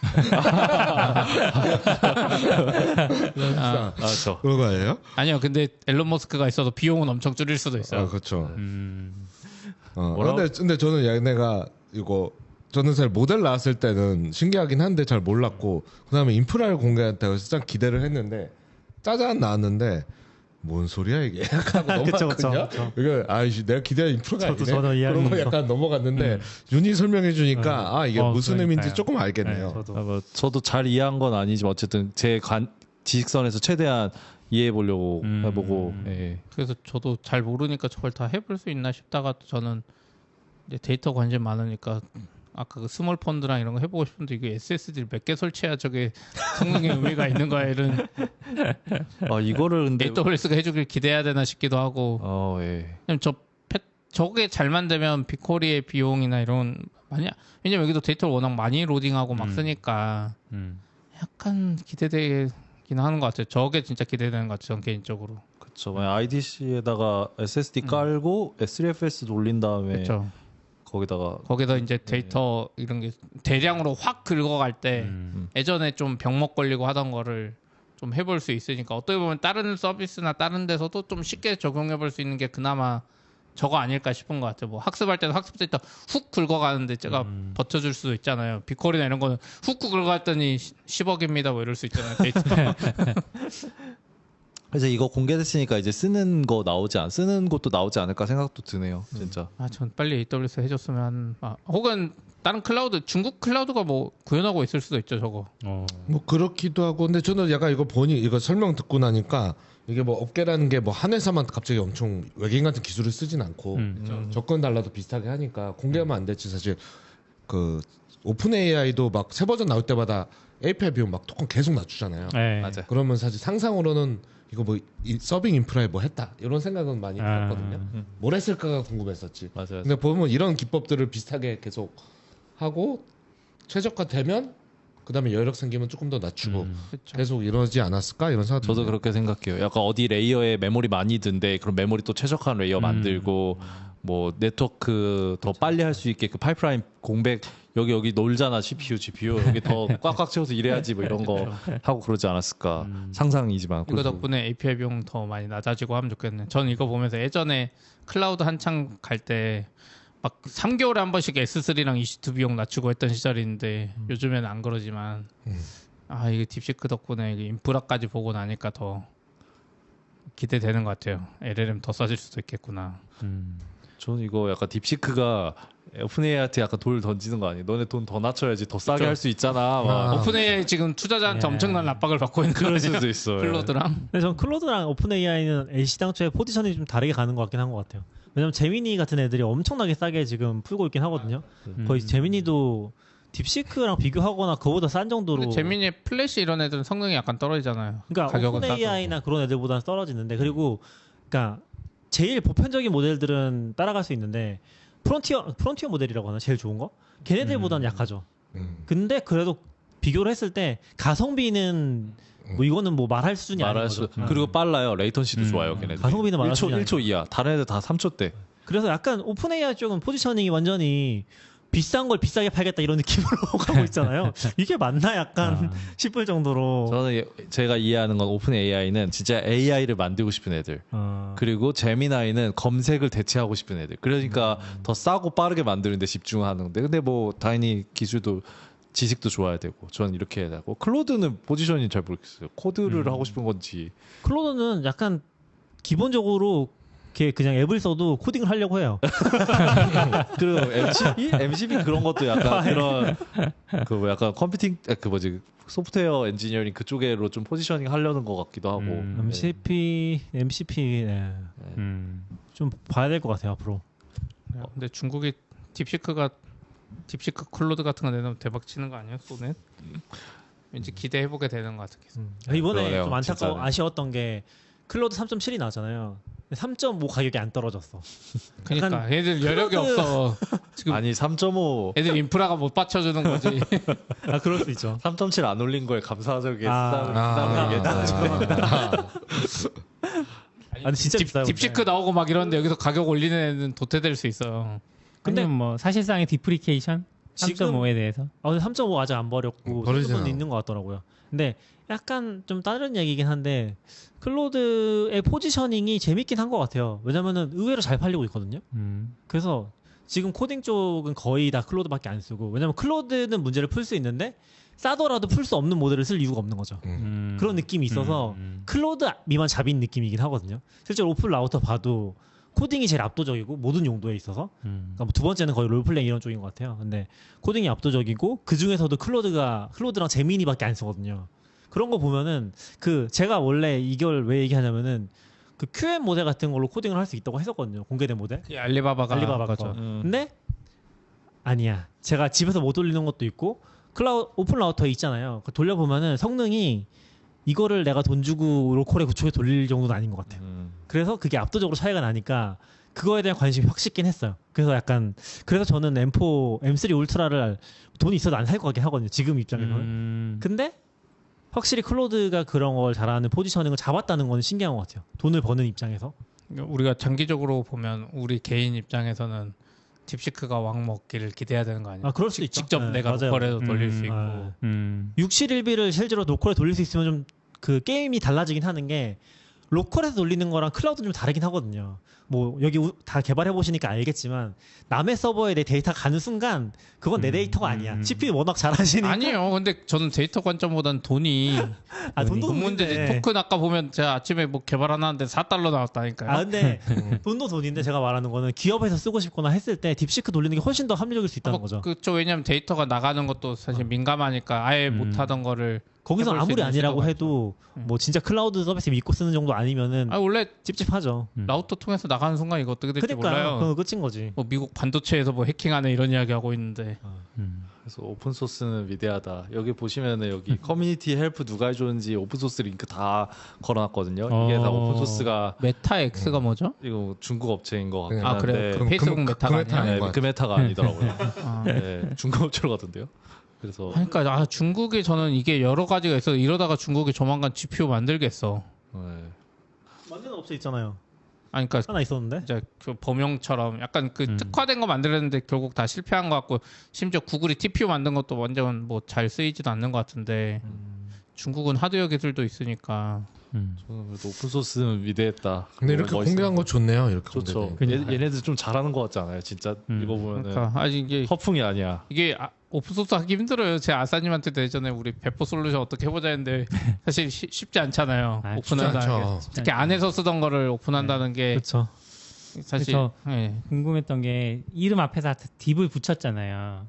저. 그런 거 아니에요? 아니요, 근데 앨런 머스크가 있어도 비용은 엄청 줄일 수도 있어요. 그렇죠. 근데 저는 얘네가 저는 사실 모델 나왔을 때는 신기하긴 한데 잘 몰랐고 그다음에 인프라를 공개했다고 해서 참 기대를 했는데 짜잔 나왔는데 뭔 소리야 이게 하고 넘어갔거든요. 이거 내가 기대한 인프라가 아니네. 그런 거 약간 넘어갔는데 윤희 설명해 주니까 이게 무슨 의미인지 조금 알겠네요. 저도 잘 이해한 건 아니지만 어쨌든 제 지식선에서 최대한 이해해 보려고 해보고. 예. 그래서 저도 잘 모르니까 저걸 다 해볼 수 있나 싶다가 저는 이제 데이터 관심 많으니까 아까 그 스몰 펀드랑 이런 거 해보고 싶은데 이게 SSD를 몇 개 설치해야 저게 성능에 의미가 있는 거야 이런. 이거를 근데 AWS가 해주길 기대해야 되나 싶기도 하고. 예. 왜냐면 저게 잘 만들면 빅쿼리의 비용이나 이런 왜냐면 여기도 데이터를 워낙 많이 로딩하고 막 쓰니까 약간 기대되긴 하는 것 같아요. 저게 진짜 기대되는 것 같아요. 전 개인적으로. 그렇죠. IDC에다가 SSD 깔고 S3FS 돌린 다음에 그렇죠. 거기다가 이제 데이터 이런 게 대량으로 확 긁어갈 때 예전에 좀 병목 걸리고 하던 거를 좀 해볼 수 있으니까 어떻게 보면 다른 서비스나 다른 데서도 좀 쉽게 적용해볼 수 있는 게 그나마 저거 아닐까 싶은 것 같아요. 뭐 학습할 때도 학습 데이터 훅 긁어가는데 제가 버텨줄 수도 있잖아요. 빅쿼리나 이런 거는 훅 긁어갔더니 10억입니다 뭐 이럴 수 있잖아요. 데이터. 그래서 이거 공개됐으니까 이제 쓰는 것도 나오지 않을까 생각도 드네요. 진짜. 전 빨리 AWS 해줬으면 혹은 다른 클라우드 중국 클라우드가 뭐 구현하고 있을 수도 있죠 저거. 뭐 그렇기도 하고 근데 저는 약간 이거 설명 듣고 나니까 이게 뭐 업계라는 게 뭐 한 회사만 갑자기 엄청 외계인 같은 기술을 쓰진 않고 접근 달라도 비슷하게 하니까 공개하면 안 됐지 사실 그 오픈 AI도 막 새 버전 나올 때마다 API 비용 막 토큰 계속 낮추잖아요. 네. 맞아요. 그러면 사실 상상으로는 이거 뭐 이 서빙 인프라에 뭐 했다 이런 생각은 많이 했거든요. 뭘 했을까가 궁금했었지. 맞아요. 근데 보면 이런 기법들을 비슷하게 계속 하고 최적화되면 그다음에 여력 생기면 조금 더 낮추고 그쵸. 계속 이러지 않았을까 이런 생각. 저도 그렇게 생각해요. 약간 어디 레이어에 메모리 많이 든데 그럼 메모리 또 최적화한 레이어 만들고 뭐 네트워크 더 빨리 할 수 있게 그 파이프라인 공백 여기 놀잖아 CPU 여기 더 꽉꽉 채워서 일해야지 뭐 이런 거 하고 그러지 않았을까 상상이지만 이거 덕분에 API 비용 더 많이 낮아지고 하면 좋겠네. 전 이거 보면서 예전에 클라우드 한창 갈 때 막 3개월에 한 번씩 S3랑 EC2 비용 낮추고 했던 시절인데 요즘에는 안 그러지만 이게 딥시크 덕분에 이게 인프라까지 보고 나니까 더 기대되는 것 같아요. LLM 더 싸질 수도 있겠구나. 저는 이거 약간 딥시크가 오픈AI한테 약간 돌 던지는 거 아니에요? 너네 돈 더 낮춰야지 더 싸게 할 수 있잖아. 오픈AI 지금 투자자한테 엄청난 압박을 받고 있는 그럴 수도 있어. 클로드랑. 근데 전 클로드랑 오픈AI는 시당초에 포지션이 좀 다르게 가는 것 같긴 한 것 같아요. 왜냐면 제미니 같은 애들이 엄청나게 싸게 지금 풀고 있긴 하거든요. 거의 제미니도 딥시크랑 비교하거나 그거보다 싼 정도로. 근데 제미니 플래시 이런 애들은 성능이 약간 떨어지잖아요. 그러니까 가격은 오픈AI나 그런 애들보다는 떨어지는데 그리고 그러니까 제일 보편적인 모델들은 따라갈 수 있는데 프론티어 모델이라고 하나 제일 좋은 거? 걔네들보다는 약하죠. 근데 그래도 비교를 했을 때 가성비는 뭐 이거는 뭐 말할 수준이 아닌 거죠. 그리고 빨라요. 레이턴시도 좋아요. 걔네들. 가성비는 말할 수준이 1초 이하. 다른 애들 다 3초대. 그래서 약간 오픈AI 쪽은 포지셔닝이 완전히 비싼 걸 비싸게 팔겠다 이런 느낌으로 가고 있잖아요. 이게 맞나 약간 싶을 정도로. 저는 제가 이해하는 건 오픈 AI는 진짜 AI를 만들고 싶은 애들. 그리고 제미나이는 검색을 대체하고 싶은 애들. 그러니까 더 싸고 빠르게 만드는 데 집중하는데. 근데 뭐 당연히 기술도 지식도 좋아야 되고. 저는 이렇게 해야 되고. 클로드는 포지션이 잘 모르겠어요. 코드를 하고 싶은 건지. 클로드는 약간 기본적으로 그냥 앱을 써도 코딩을 하려고 해요. 그리고 MCP 그런 것도 약간 그런 뭐 약간 컴퓨팅 소프트웨어 엔지니어링 그쪽으로 좀 포지셔닝 하려는 것 같기도 하고. MCP 좀 봐야 될 것 같아요 앞으로. 근데 중국이 딥시크 클로드 같은 거 내놓으면 대박 치는 거 아니야? 소넷? 왠지 기대해보게 되는 것 같아. 이번에 그러네요, 좀 안타까워 진짜네. 아쉬웠던 게 클로드 3.7이 나왔잖아요. 3.5 가격이 안 떨어졌어. 그러니까 애들 여력이 없어. 지금 아니 3.5 애들 인프라가 못 받쳐주는 거지. 그럴 수 있죠. 3.7 안 올린 거에 감사하게 아니 진짜 비싸요. 딥시크 나오고 막 이러는데 여기서 가격 올리는 애는 도태될 수 있어. 근데 뭐 사실상의 디프리케이션 3.5에 대해서. 근데 3.5 아직 안 버렸고 수준은 있는 것 같더라고요. 근데 약간 좀 다른 얘기긴 한데 클로드의 포지셔닝이 재밌긴 한 것 같아요. 왜냐면은 의외로 잘 팔리고 있거든요. 그래서 지금 코딩 쪽은 거의 다 클로드밖에 안 쓰고 왜냐면 클로드는 문제를 풀 수 있는데 싸더라도 풀 수 없는 모델을 쓸 이유가 없는 거죠. 그런 느낌이 있어서 클로드 미만 잡인 느낌이긴 하거든요. 실제로 오픈 라우터 봐도 코딩이 제일 압도적이고 모든 용도에 있어서 그러니까 두 번째는 거의 롤플레잉 이런 쪽인 것 같아요. 근데 코딩이 압도적이고 그 중에서도 클로드랑 제미니밖에 안 쓰거든요. 그런 거 보면은 제가 원래 이걸 왜 얘기하냐면은 그 QM 모델 같은 걸로 코딩을 할 수 있다고 했었거든요. 공개된 모델. 알리바바가 거. 근데 아니야. 제가 집에서 못 돌리는 것도 있고 오픈 라우터 있잖아요. 돌려보면은 성능이 이거를 내가 돈 주고 로컬에 구축해 돌릴 정도는 아닌 것 같아요. 그래서 그게 압도적으로 차이가 나니까 그거에 대한 관심이 확 식긴 했어요. 그래서 저는 M3 울트라를 돈이 있어도 안 살 것 같긴 하거든요. 지금 입장에서는. 근데 확실히 클로드가 그런 걸 잘하는 포지셔닝을 잡았다는 건 신기한 것 같아요. 돈을 버는 입장에서. 우리가 장기적으로 보면 우리 개인 입장에서는 딥시크가 왕 먹기를 기대해야 되는 거 아니에요? 그럴 수 있죠. 직접 내가 로컬에도 돌릴 수 있고. 671B를 실제로 로컬에 돌릴 수 있으면 좀 그 게임이 달라지긴 하는 게 로컬에서 돌리는 거랑 클라우드는 좀 다르긴 하거든요. 뭐 여기 다 개발해 보시니까 알겠지만 남의 서버에 내 데이터가 가는 순간 그건 내 데이터가 아니야. CPU 워낙 잘하시니까. 아니요. 근데 저는 데이터 관점보다는 돈이 돈도 돈 문제지. 토큰 아까 보면 제가 아침에 뭐 개발 하나 하는데 $4 나왔다니까요. 근데 돈도 돈인데 제가 말하는 거는 기업에서 쓰고 싶거나 했을 때 딥시크 돌리는 게 훨씬 더 합리적일 수 있다는 거죠. 그렇죠. 왜냐하면 데이터가 나가는 것도 사실 민감하니까 아예 못하던 거를 거기서 아무리 아니라고 해도 뭐 진짜 클라우드 서비스 믿고 쓰는 정도 아니면은 원래 찝찝하죠. 라우터 통해서 나가는 순간 이거 어떻게 될지 몰라요. 그건 끝인 거지. 뭐 미국 반도체에서 뭐 해킹하네 이런 이야기 하고 있는데. 그래서 오픈 소스는 위대하다. 여기 보시면은 여기 커뮤니티 헬프 누가 해줬는지 오픈 소스 링크 다 걸어놨거든요. 이게 다 오픈 소스가 메타 X가 뭐죠? 이거 중국 업체인 것 같긴 한데. 그래요? 페이스북 메타가 아니야? 그 메타가 아니더라고요. 네, 중국 업체로 가던데요. 그래서 그러니까 중국에 저는 이게 여러 가지가 있어서 이러다가 중국이 조만간 GPU 만들겠어. 만드는 업체 있잖아요. 아니, 그러니까 하나 있었는데. 이제 그 범용처럼 약간 그 특화된 거 만들었는데 결국 다 실패한 것 같고 심지어 구글이 TPU 만든 것도 완전 뭐 잘 쓰이지도 않는 것 같은데 중국은 하드웨어 기술도 있으니까. 저는 그래도 오픈 소스는 위대했다. 근데 이렇게 공개한 거 좋네요. 이렇게 좋죠. 공개된. 얘네들 좀 잘하는 것 같지 않아요? 진짜 이거 보면은 그러니까 아니 이게 허풍이 아니야. 이게 오픈소스 하기 힘들어요. 제 아싸님한테도 예전에 우리 배포 솔루션 어떻게 해보자 했는데 사실 쉽지 않잖아요. 오픈한다는 게. 특히 안에서 쓰던 거를 오픈한다는 게 그렇죠. 사실 그래서 궁금했던 게 이름 앞에 다 딥을 붙였잖아요.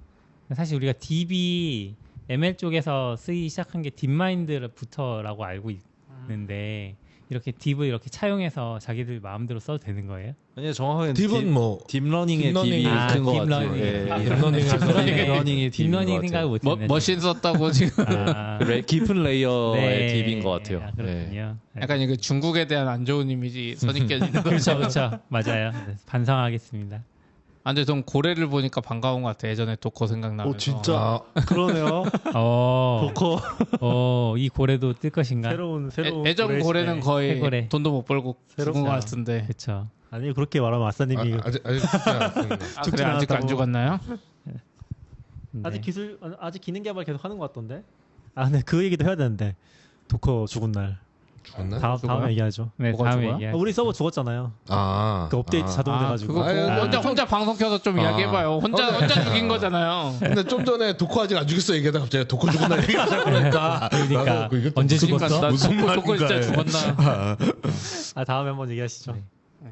사실 우리가 딥이 ML 쪽에서 쓰기 시작한 게 딥마인드부터라고 알고 있는데 이렇게 딥을 이렇게 차용해서 자기들 마음대로 써도 되는 거예요? 아니 정확하게 딥은 뭐 딥러닝의 딥이 딥러닝. 큰 것 같아요. 딥러닝. 딥러닝 생각을 못했네. 머신 썼다고 지금 깊은 레이어의 딥인 것 같아요. 그렇군요. 약간 이거 중국에 대한 안 좋은 이미지 선입견이 있는 거죠. 그렇죠. 맞아요. 네, 반성하겠습니다. 아, 근데 좀 고래를 보니까 반가운 것 같아. 예전에 도커 생각나면서. 진짜 그러네요. 도커. 이 고래도 뜰 것인가? 새로운 예전 고래는 거의 새고래. 돈도 못 벌고 죽은 것 같은데. 그렇죠. 아니 그렇게 말하면 아싸님이 아직 죽지 않았습니다. 그래, 아직 안 죽었나요? 아직 아직 기능 개발 계속 하는 것 같던데. 아 근데 그 얘기도 해야 되는데 도커 죽은 날. 죽었나? 다음에 얘기하죠. 네, 뭐가 다음에 죽어요? 얘기하죠. 우리 서버 죽었잖아요. 그 업데이트 자동돼가지고. 그거 혼자 방송 켜서 좀 이야기해봐요. 혼자 죽인 거잖아요. 근데 좀 전에 도커 아직 안 죽였어 얘기하다가 갑자기 도커 죽은 날 얘기하자 그러니까. 그러니까 언제 죽었어? 나 무슨 도커 진짜 죽었나? 다음에 한번 얘기하시죠.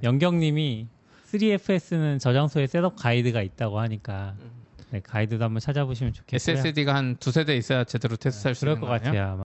영경님이 3FS는 저장소에 셋업 가이드가 있다고 하니까 가이드도 한번 찾아보시면 좋겠고요. SSD가 한 2세대 있어야 제대로 테스트할 수 그럴 있는 것 거 아니에요? 같아요. 아마.